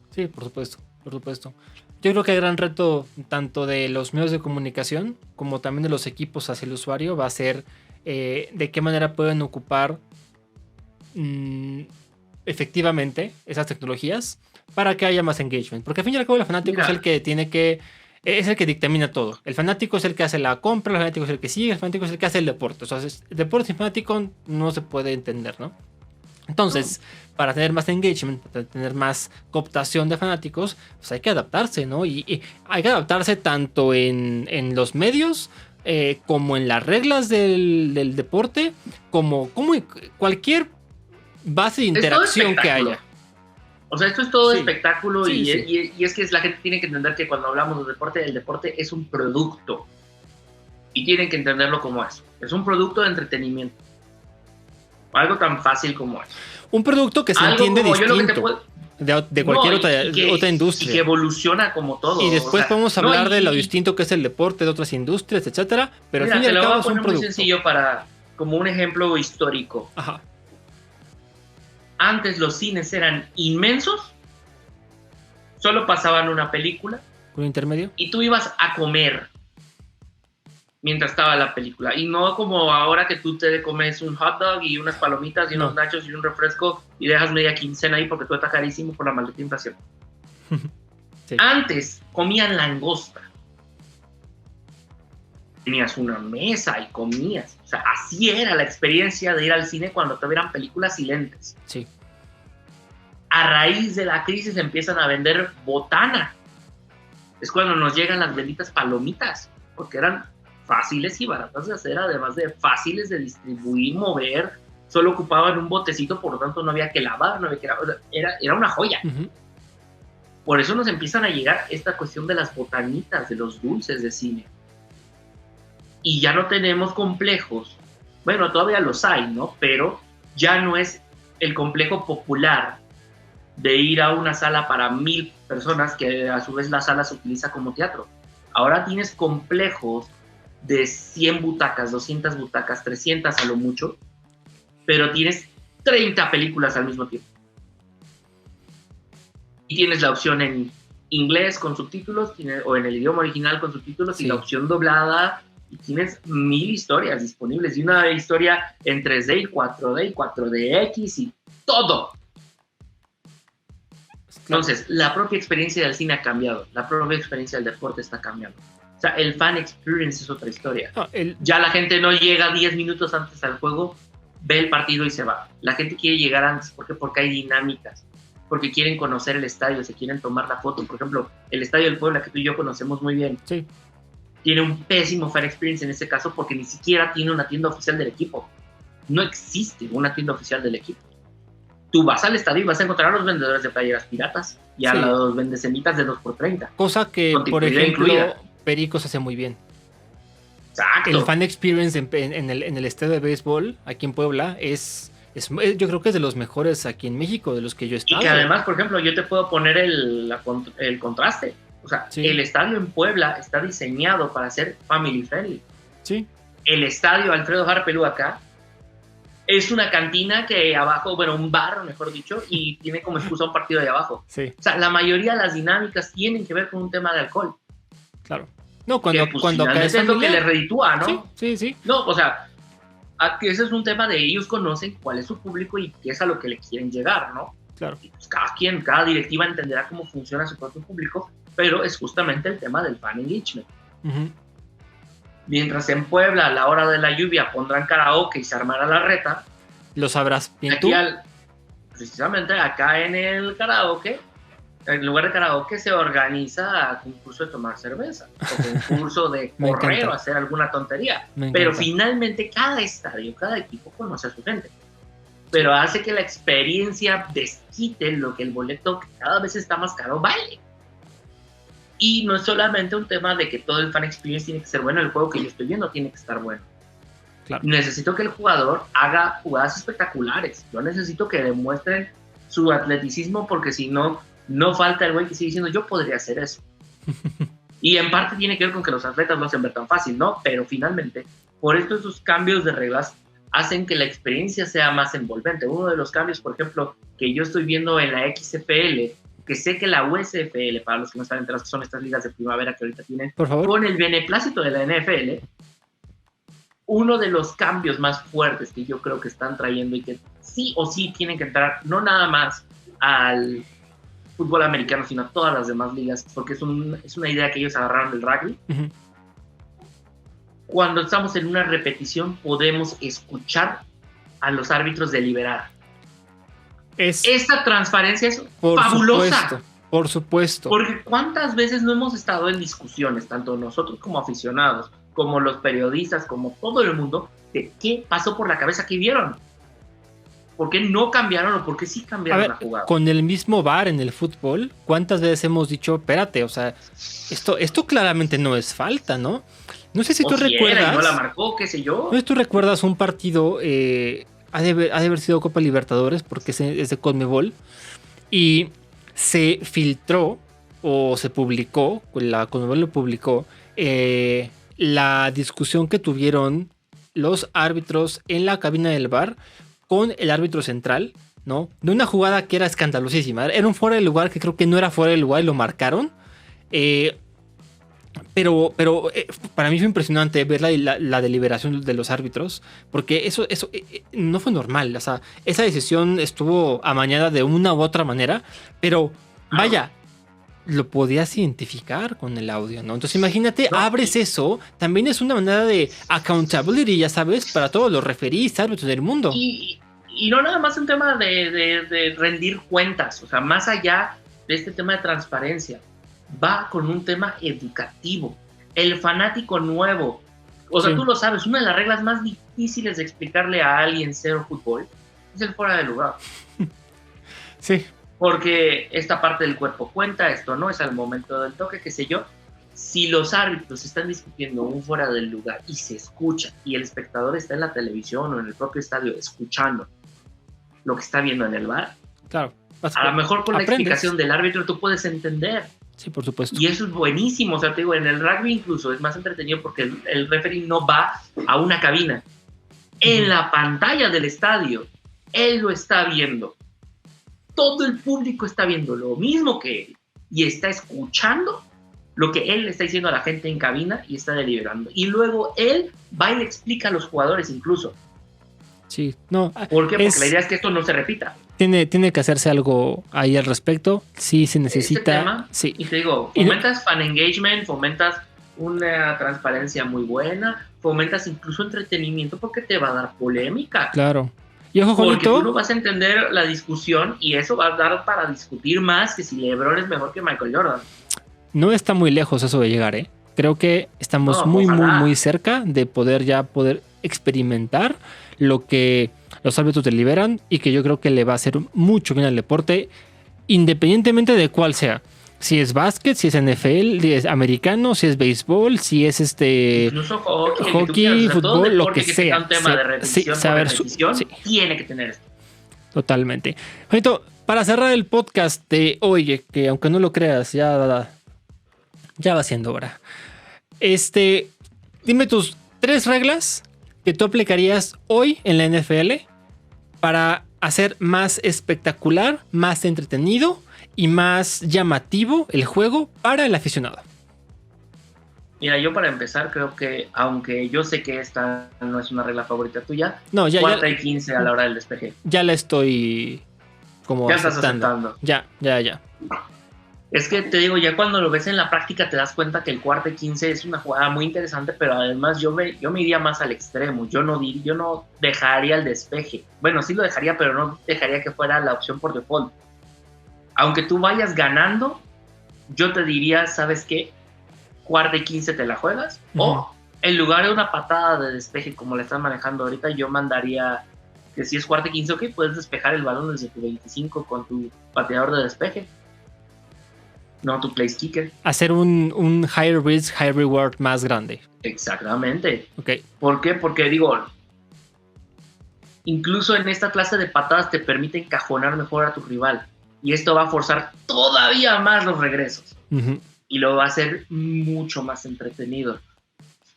Speaker 1: Sí, por supuesto. Yo creo que el gran reto tanto de los medios de comunicación como también de los equipos hacia el usuario va a ser de qué manera pueden ocupar efectivamente esas tecnologías para que haya más engagement. Porque al fin y al cabo el fanático es el que dictamina todo. El fanático es el que hace la compra, el fanático es el que sigue, el fanático es el que hace el deporte. O sea, el deporte sin fanático no se puede entender, ¿no? Entonces, para tener más engagement, para tener más cooptación de fanáticos, pues hay que adaptarse, ¿no? Y hay que adaptarse tanto en los medios como en las reglas del deporte, como cualquier base de interacción que haya.
Speaker 3: O sea, esto es todo espectáculo
Speaker 1: Sí.
Speaker 3: Y es que la gente tiene que entender que cuando hablamos de deporte, el deporte es un producto. Y tienen que entenderlo como eso. Es un producto de entretenimiento. Algo tan fácil como eso.
Speaker 1: Un producto que se entiende distinto de cualquier otra industria.
Speaker 3: Y que evoluciona como todo.
Speaker 1: Y después podemos hablar de lo distinto que es el deporte de otras industrias, etcétera. Pero
Speaker 3: mira,
Speaker 1: al fin y al cabo es un
Speaker 3: muy
Speaker 1: producto.
Speaker 3: Sencillo como un ejemplo histórico.
Speaker 1: Ajá.
Speaker 3: Antes los cines eran inmensos. Solo pasaban una película.
Speaker 1: ¿Un intermedio?
Speaker 3: Y tú ibas a comer mientras estaba la película. Y no como ahora que tú te comes un hot dog y unas palomitas y unos nachos y un refresco y dejas media quincena ahí porque todo está carísimo por la maldita inflación. Sí. Antes comían langosta. Tenías una mesa y comías. O sea, así era la experiencia de ir al cine cuando te eran películas silentes.
Speaker 1: Sí.
Speaker 3: A raíz de la crisis empiezan a vender botana. Es cuando nos llegan las benditas palomitas, porque eran fáciles y baratas de hacer, además de fáciles de distribuir, mover. Solo ocupaban un botecito, por lo tanto no había que lavar, era una joya. Uh-huh. Por eso nos empiezan a llegar esta cuestión de las botanitas, de los dulces de cine. Y ya no tenemos complejos. Bueno, todavía los hay, ¿no? Pero ya no es el complejo popular de ir a una sala para 1000 personas, que a su vez la sala se utiliza como teatro. Ahora tienes complejos de 100 butacas, 200 butacas, 300 a lo mucho, pero tienes 30 películas al mismo tiempo. Y tienes la opción en inglés con subtítulos, o en el idioma original con subtítulos, sí, y la opción doblada, y tienes 1000 historias disponibles, y una historia en 3D y 4D y 4DX y todo. Entonces, la propia experiencia del cine ha cambiado, la propia experiencia del deporte está cambiando. O sea, el fan experience es otra historia. No, ya la gente no llega 10 minutos antes al juego, ve el partido y se va. La gente quiere llegar antes, ¿por qué? Porque hay dinámicas, porque quieren conocer el estadio, se quieren tomar la foto. Por ejemplo, el estadio del Puebla, que tú y yo conocemos muy bien,
Speaker 1: sí,
Speaker 3: tiene un pésimo fan experience en este caso, porque ni siquiera tiene una tienda oficial del equipo. No existe una tienda oficial del equipo. Tú vas al estadio y vas a encontrar a los vendedores de playeras piratas y a los vendecemitas de 2x30.
Speaker 1: Cosa que, por ejemplo, Pericos hace muy bien.
Speaker 3: Exacto.
Speaker 1: El fan experience en el estadio de béisbol aquí en Puebla yo creo que es de los mejores aquí en México, de los que yo he estado.
Speaker 3: Y que además, por ejemplo, yo te puedo poner el contraste. O sea, sí, el estadio en Puebla está diseñado para ser family friendly.
Speaker 1: Sí.
Speaker 3: El estadio Alfredo Harpelú acá es una cantina que abajo, bueno, un bar, mejor dicho, y tiene como excusa un partido de abajo.
Speaker 1: Sí.
Speaker 3: O sea, la mayoría de las dinámicas tienen que ver con un tema de alcohol.
Speaker 1: Claro. No, cuando
Speaker 3: caes es lo que le reditúa, ¿no?
Speaker 1: Sí.
Speaker 3: No, o sea, ese es un tema de ellos conocen cuál es su público y qué es a lo que le quieren llegar, ¿no?
Speaker 1: Claro.
Speaker 3: Y pues cada directiva entenderá cómo funciona su propio público, pero es justamente el tema del fan engagement.
Speaker 1: Uh-huh.
Speaker 3: Mientras en Puebla, a la hora de la lluvia, pondrán karaoke y se armará la reta.
Speaker 1: ¿Lo sabrás bien
Speaker 3: aquí
Speaker 1: tú?
Speaker 3: Precisamente acá en el karaoke, en lugar de karaoke, se organiza concurso de tomar cerveza, o concurso de correr o hacer alguna tontería. Pero finalmente cada estadio, cada equipo conoce a su gente. Pero hace que la experiencia desquite lo que el boleto, que cada vez está más caro, vale. Y no es solamente un tema de que todo el fan experience tiene que ser bueno, el juego que yo estoy viendo tiene que estar bueno.
Speaker 1: Claro.
Speaker 3: Necesito que el jugador haga jugadas espectaculares. Yo necesito que demuestren su atleticismo, porque si no, no falta el güey que sigue diciendo, yo podría hacer eso. Y en parte tiene que ver con que los atletas lo hacen ver tan fácil, ¿no? Pero finalmente, por esto esos cambios de reglas hacen que la experiencia sea más envolvente. Uno de los cambios, por ejemplo, que yo estoy viendo en la XFL, que sé que la USFL, para los que no están enterados, que son estas ligas de primavera que ahorita tienen,
Speaker 1: por favor,
Speaker 3: con el beneplácito de la NFL, uno de los cambios más fuertes que yo creo que están trayendo y que sí o sí tienen que entrar, no nada más al fútbol americano, sino a todas las demás ligas, porque es una idea que ellos agarraron del rugby.
Speaker 1: Uh-huh.
Speaker 3: Cuando estamos en una repetición, podemos escuchar a los árbitros deliberar. Esta transparencia es fabulosa.
Speaker 1: Por supuesto.
Speaker 3: Porque cuántas veces no hemos estado en discusiones, tanto nosotros como aficionados, como los periodistas, como todo el mundo, de qué pasó por la cabeza que vieron. ¿Por qué no cambiaron o por qué sí cambiaron la jugada?
Speaker 1: Con el mismo VAR en el fútbol, ¿cuántas veces hemos dicho, espérate, o sea, esto claramente no es falta, ¿no? No sé si tú recuerdas.
Speaker 3: No la marcó, qué sé yo.
Speaker 1: No sé si tú recuerdas un partido, ha de haber sido Copa Libertadores, porque es de Conmebol, y se filtró o se publicó, la Conmebol lo publicó, la discusión que tuvieron los árbitros en la cabina del VAR con el árbitro central, ¿no? De una jugada que era escandalosísima. Era un fuera de lugar que creo que no era fuera de lugar y lo marcaron. Pero para mí fue impresionante ver la deliberación de los árbitros, porque eso no fue normal. O sea, esa decisión estuvo amañada de una u otra manera, pero vaya, lo podías identificar con el audio, ¿no? Entonces imagínate, abres eso, también es una manera de accountability, ya sabes, para todos los referees, árbitros del mundo.
Speaker 3: Y no nada más un tema de rendir cuentas, o sea, más allá de este tema de transparencia, va con un tema educativo. El fanático nuevo, o sea, tú lo sabes, una de las reglas más difíciles de explicarle a alguien cero fútbol es el fuera de lugar.
Speaker 1: Sí.
Speaker 3: Porque esta parte del cuerpo cuenta, esto no es al momento del toque, qué sé yo. Si los árbitros están discutiendo un fuera del lugar y se escucha, y el espectador está en la televisión o en el propio estadio escuchando lo que está viendo en el VAR,
Speaker 1: Claro.
Speaker 3: A lo mejor con la
Speaker 1: Aprendes.
Speaker 3: explicación del árbitro tú puedes entender.
Speaker 1: Sí, por supuesto.
Speaker 3: Y eso es buenísimo. O sea, te digo, en el rugby incluso es más entretenido porque el referee no va a una cabina. En la pantalla del estadio, él lo está viendo. Todo el público está viendo lo mismo que él. Y está escuchando lo que él le está diciendo a la gente en cabina y está deliberando. Y luego él va y le explica a los jugadores incluso.
Speaker 1: Sí, no.
Speaker 3: ¿Por qué? Porque la idea es que esto no se repita.
Speaker 1: Tiene que hacerse algo ahí al respecto. Sí, se necesita.
Speaker 3: Este tema,
Speaker 1: sí.
Speaker 3: Y te digo, fomentas fan engagement, fomentas una transparencia muy buena, fomentas incluso entretenimiento porque te va a dar polémica.
Speaker 1: Claro. Y ojo,
Speaker 3: Porque
Speaker 1: Juanito,
Speaker 3: tú no vas a entender la discusión y eso va a dar para discutir más que si LeBron es mejor que Michael Jordan.
Speaker 1: no está muy lejos eso de llegar, ¿eh? Creo que estamos muy cerca de poder experimentar lo que los árbitros deliberan y que yo creo que le va a hacer mucho bien al deporte, independientemente de cuál sea. Si es básquet, si es NFL, si es americano, si es béisbol, si es
Speaker 3: incluso hockey,
Speaker 1: fútbol, lo que sea.
Speaker 3: Un tema de repetición, tiene que tener esto.
Speaker 1: Totalmente. Juanito, para cerrar el podcast de hoy, que aunque no lo creas, ya va siendo hora. Dime tus 3 reglas que tú aplicarías hoy en la NFL para hacer más espectacular, más entretenido y más llamativo el juego para el aficionado.
Speaker 3: Mira, yo para empezar creo que, aunque yo sé que esta no es una regla favorita tuya,
Speaker 1: no,
Speaker 3: cuarta y 15 a la hora del despeje.
Speaker 1: Ya la estoy como
Speaker 3: ya
Speaker 1: aceptando. Ya.
Speaker 3: Es que te digo, ya cuando lo ves en la práctica te das cuenta que el cuarta y 15 es una jugada muy interesante, pero además yo me iría más al extremo. Yo no dejaría el despeje. Bueno, sí lo dejaría, pero no dejaría que fuera la opción por default. Aunque tú vayas ganando, yo te diría, ¿sabes qué? Cuarta y 15 te la juegas. O en lugar de una patada de despeje como la están manejando ahorita, yo mandaría que si es cuarta y 15, ok, puedes despejar el balón desde tu 25 con tu pateador de despeje. No tu place kicker.
Speaker 1: Hacer un high risk, high reward más grande.
Speaker 3: Exactamente.
Speaker 1: Okay.
Speaker 3: ¿Por qué? Porque digo, incluso en esta clase de patadas te permite encajonar mejor a tu rival. Y esto va a forzar todavía más los regresos. Y lo va a hacer mucho más entretenido.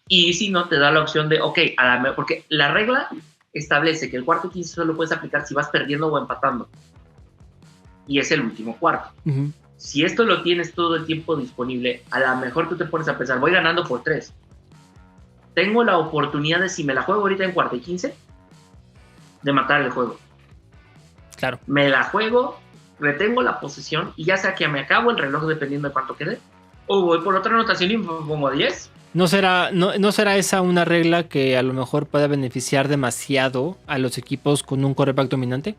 Speaker 3: Y si no, te da la opción de, ok, porque la regla establece que el cuarto 15 solo puedes aplicar si vas perdiendo o empatando. Y es el último cuarto. Si esto lo tienes todo el tiempo disponible, a lo mejor tú te pones a pensar, voy ganando por 3. Tengo la oportunidad de, si me la juego ahorita en cuarta y 15, de matar el juego.
Speaker 1: Claro.
Speaker 3: Me la juego, retengo la posesión y ya sea que me acabo el reloj dependiendo de cuánto quede, o voy por otra anotación y me pongo a 10.
Speaker 1: ¿No será esa una regla que a lo mejor pueda beneficiar demasiado a los equipos con un quarterback dominante?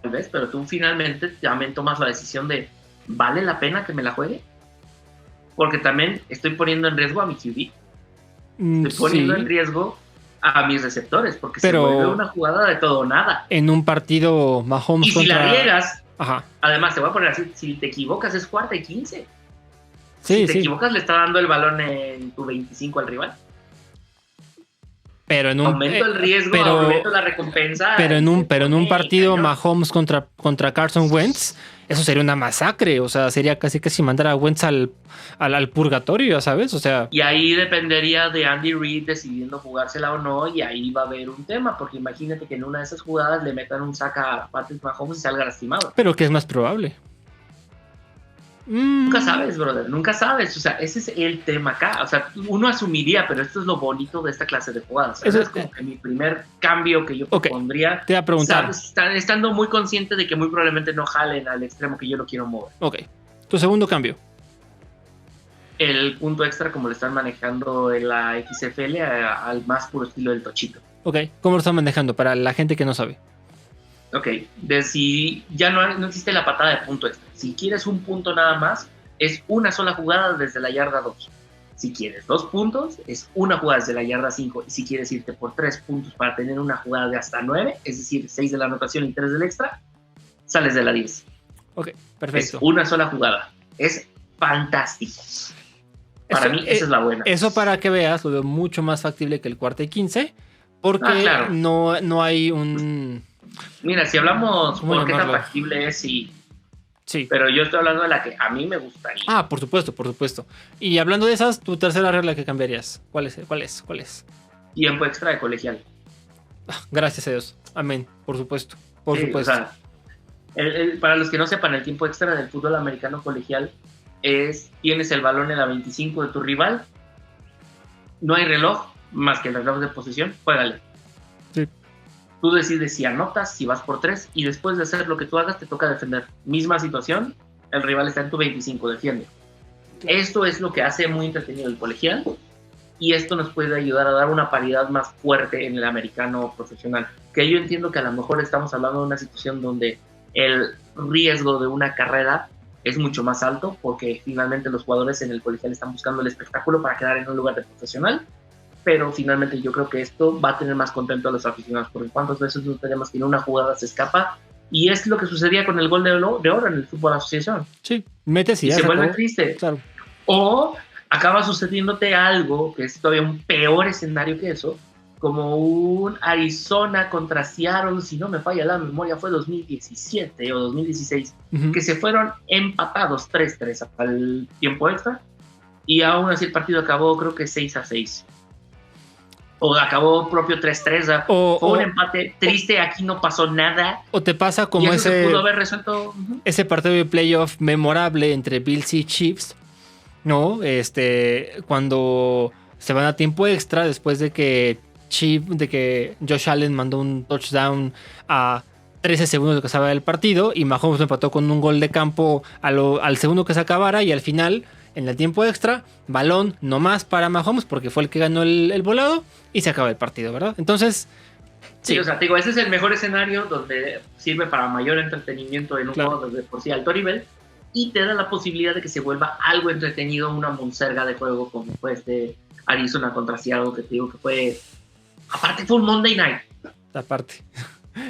Speaker 3: Tal vez, pero tú finalmente también tomas la decisión de, ¿vale la pena que me la juegue? Porque también estoy poniendo en riesgo a mi QB. Estoy poniendo en riesgo a mis receptores, porque se vuelve una jugada de todo o nada.
Speaker 1: En un partido Mahomes
Speaker 3: y si la riegas,
Speaker 1: ajá.
Speaker 3: Además te voy a poner así, si te equivocas es cuarta y 15.
Speaker 1: Sí,
Speaker 3: si te equivocas le está dando el balón en tu 25 al rival.
Speaker 1: Pero en un
Speaker 3: aumento el riesgo, aumento la recompensa.
Speaker 1: Pero en un partido Mahomes contra Carson Wentz, eso sería una masacre. O sea, sería casi mandar a Wentz al purgatorio, ¿sabes? O sea.
Speaker 3: Y ahí dependería de Andy Reid decidiendo jugársela o no, y ahí va a haber un tema, porque imagínate que en una de esas jugadas le metan un sack a Patrick Mahomes y salga lastimado.
Speaker 1: Pero ¿qué es más probable?
Speaker 3: Nunca sabes, brother, nunca sabes. O sea, ese es el tema acá. O sea, uno asumiría, pero esto es lo bonito de esta clase de jugadas. Eso es como que mi primer cambio que yo propondría.
Speaker 1: Te voy a preguntar.
Speaker 3: Estando muy consciente de que muy probablemente no jalen al extremo que yo lo quiero mover.
Speaker 1: Ok. Tu segundo cambio.
Speaker 3: El punto extra, como lo están manejando en la XFL, al más puro estilo del tochito.
Speaker 1: Ok. ¿Cómo lo están manejando para la gente que no sabe?
Speaker 3: Ok, si ya no existe la patada de punto extra. Si quieres un punto nada más, es una sola jugada desde la yarda 2. Si quieres 2 puntos, es una jugada desde la yarda 5. Y si quieres irte por 3 puntos para tener una jugada de hasta 9, es decir, 6 de la anotación y 3 del extra, sales de la 10.
Speaker 1: Ok, perfecto.
Speaker 3: Es una sola jugada. Es fantástico. Para mí, esa es la buena.
Speaker 1: Eso, para que veas, lo veo mucho más factible que el cuarta y 15, porque
Speaker 3: claro.
Speaker 1: no hay un
Speaker 3: Mira, si hablamos
Speaker 1: ¿Cómo
Speaker 3: por qué tan
Speaker 1: llamarlo?
Speaker 3: factible es, sí.
Speaker 1: Sí.
Speaker 3: Pero yo estoy hablando de la que a mí me gustaría.
Speaker 1: Ah, por supuesto, por supuesto. Y hablando de esas, tu tercera regla que cambiarías. ¿Cuál es?
Speaker 3: Tiempo extra de colegial.
Speaker 1: Gracias a Dios. Amén. Por supuesto. Por
Speaker 3: Sí,
Speaker 1: supuesto.
Speaker 3: o sea, para los que no sepan, el tiempo extra del fútbol americano colegial es: tienes el balón en la 25 de tu rival, no hay reloj más que el reloj de posesión, juégale.
Speaker 1: Sí.
Speaker 3: Tú decides si anotas, si vas por 3, y después de hacer lo que tú hagas te toca defender. Misma situación, el rival está en tu 25, defiende. Esto es lo que hace muy entretenido el colegial, y esto nos puede ayudar a dar una paridad más fuerte en el americano profesional. Que yo entiendo que a lo mejor estamos hablando de una situación donde el riesgo de una carrera es mucho más alto, porque finalmente los jugadores en el colegial están buscando el espectáculo para quedar en un lugar de profesional, pero finalmente yo creo que esto va a tener más contento a los aficionados, porque cuántas veces no tenemos que en una jugada se escapa, y es lo que sucedía con el gol de oro en el fútbol asociación.
Speaker 1: Sí, metes y
Speaker 3: Y
Speaker 1: ya
Speaker 3: se vuelve
Speaker 1: acabó.
Speaker 3: triste.
Speaker 1: Claro.
Speaker 3: O acaba sucediéndote algo que es todavía un peor escenario que eso, como un Arizona contra Seattle, si no me falla la memoria, fue 2017 o 2016,
Speaker 1: Ujú.
Speaker 3: que se fueron empatados 3-3 al tiempo extra, y aún así el partido acabó creo que 6-6. O acabó propio 3-3. Fue un empate triste, aquí no pasó nada.
Speaker 1: O te pasa como
Speaker 3: y eso se
Speaker 1: ese,
Speaker 3: pudo haber resuelto. Uh-huh.
Speaker 1: ese partido de playoff memorable entre Bills y Chiefs, ¿no? Cuando se van a tiempo extra después de que Josh Allen mandó un touchdown a 13 segundos de que se acababa el partido, y Mahomes empató con un gol de campo al segundo que se acabara, y al final, en el tiempo extra, balón nomás para Mahomes porque fue el que ganó el volado, y se acaba el partido, ¿verdad? Entonces,
Speaker 3: sí, o sea, te digo, ese es el mejor escenario donde sirve para mayor entretenimiento en un juego de por sí alto nivel, y te da la posibilidad de que se vuelva algo entretenido, una monserga de juego como fue Arizona contra Seattle, que te digo que fue, aparte fue un Monday Night.
Speaker 1: Aparte,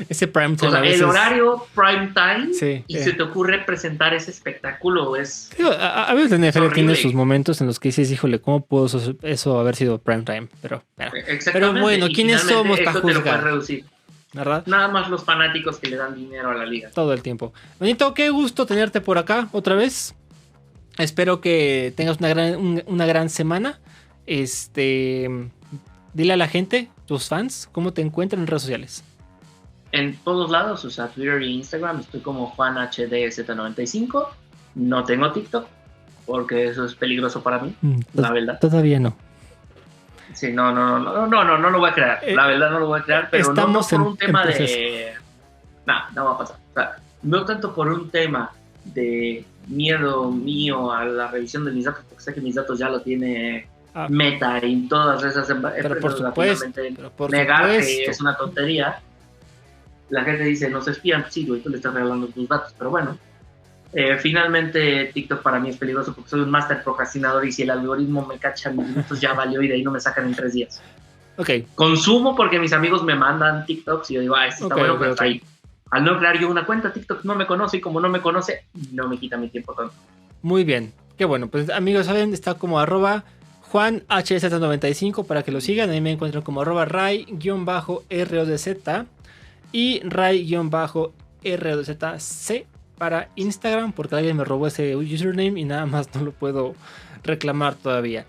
Speaker 1: ese prime time,
Speaker 3: o sea,
Speaker 1: veces,
Speaker 3: el horario prime time,
Speaker 1: sí,
Speaker 3: y se te ocurre presentar ese espectáculo. Es
Speaker 1: a veces la NFL
Speaker 3: horrible.
Speaker 1: tiene sus momentos en los que dices, híjole, ¿cómo pudo eso haber sido prime time? Pero bueno, ¿quiénes somos para juzgar? ¿Verdad?
Speaker 3: Nada más los fanáticos que le dan dinero a la liga.
Speaker 1: Todo el tiempo. Benito, qué gusto tenerte por acá otra vez. Espero que tengas una gran semana. Dile a la gente, tus fans, cómo te encuentran en redes sociales.
Speaker 3: En todos lados, o sea, Twitter e Instagram, estoy como JuanHDZ95. No tengo TikTok, porque eso es peligroso para mí, la verdad.
Speaker 1: Todavía no.
Speaker 3: Sí, no lo voy a crear. La verdad no lo voy a crear, pero no por un tema de... No va a pasar. O sea, no tanto por un tema de miedo mío a la revisión de mis datos, porque sé que mis datos ya lo tiene Meta y todas esas empresas.
Speaker 1: Pero por supuesto.
Speaker 3: Que es una tontería. La gente dice, no se espían, sí, güey, tú le estás regalando tus datos, pero bueno. Finalmente TikTok para mí es peligroso porque soy un máster procrastinador, y si el algoritmo me cacha mis minutos ya valió, y de ahí no me sacan en 3 días.
Speaker 1: Okay.
Speaker 3: Consumo porque mis amigos me mandan TikToks y yo digo, este está bueno, pero está ahí. Al no crear yo una cuenta, TikTok no me conoce, y como no me conoce, no me quita mi tiempo tanto.
Speaker 1: Muy bien, qué bueno. Pues amigos, saben, está como @JuanHZ95 para que lo sigan. Ahí me encuentran como @Ray_RODZ y Ray_RODZC para Instagram, porque alguien me robó ese username y nada más no lo puedo reclamar todavía.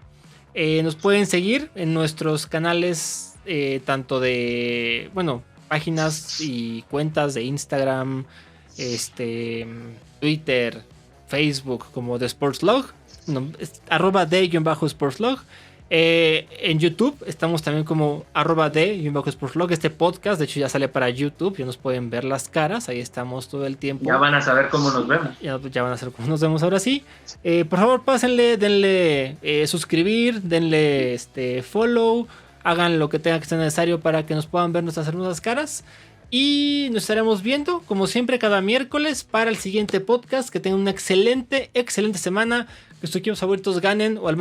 Speaker 1: Nos pueden seguir en nuestros canales, tanto de, páginas y cuentas de Instagram, Twitter, Facebook, como de Sportslog, @de_Sportslog. En YouTube estamos también como @de_Sportslog. Este podcast, de hecho, ya sale para YouTube. Ya nos pueden ver las caras. Ahí estamos todo el tiempo.
Speaker 3: Ya van a saber cómo nos vemos.
Speaker 1: Ya van a saber cómo nos vemos ahora sí. Por favor, pásenle, denle suscribir, denle follow. Hagan lo que tenga que ser necesario para que nos puedan ver nuestras hermosas caras. Y nos estaremos viendo, como siempre, cada miércoles para el siguiente podcast. Que tengan una excelente semana. Que sus equipos favoritos ganen, o al menos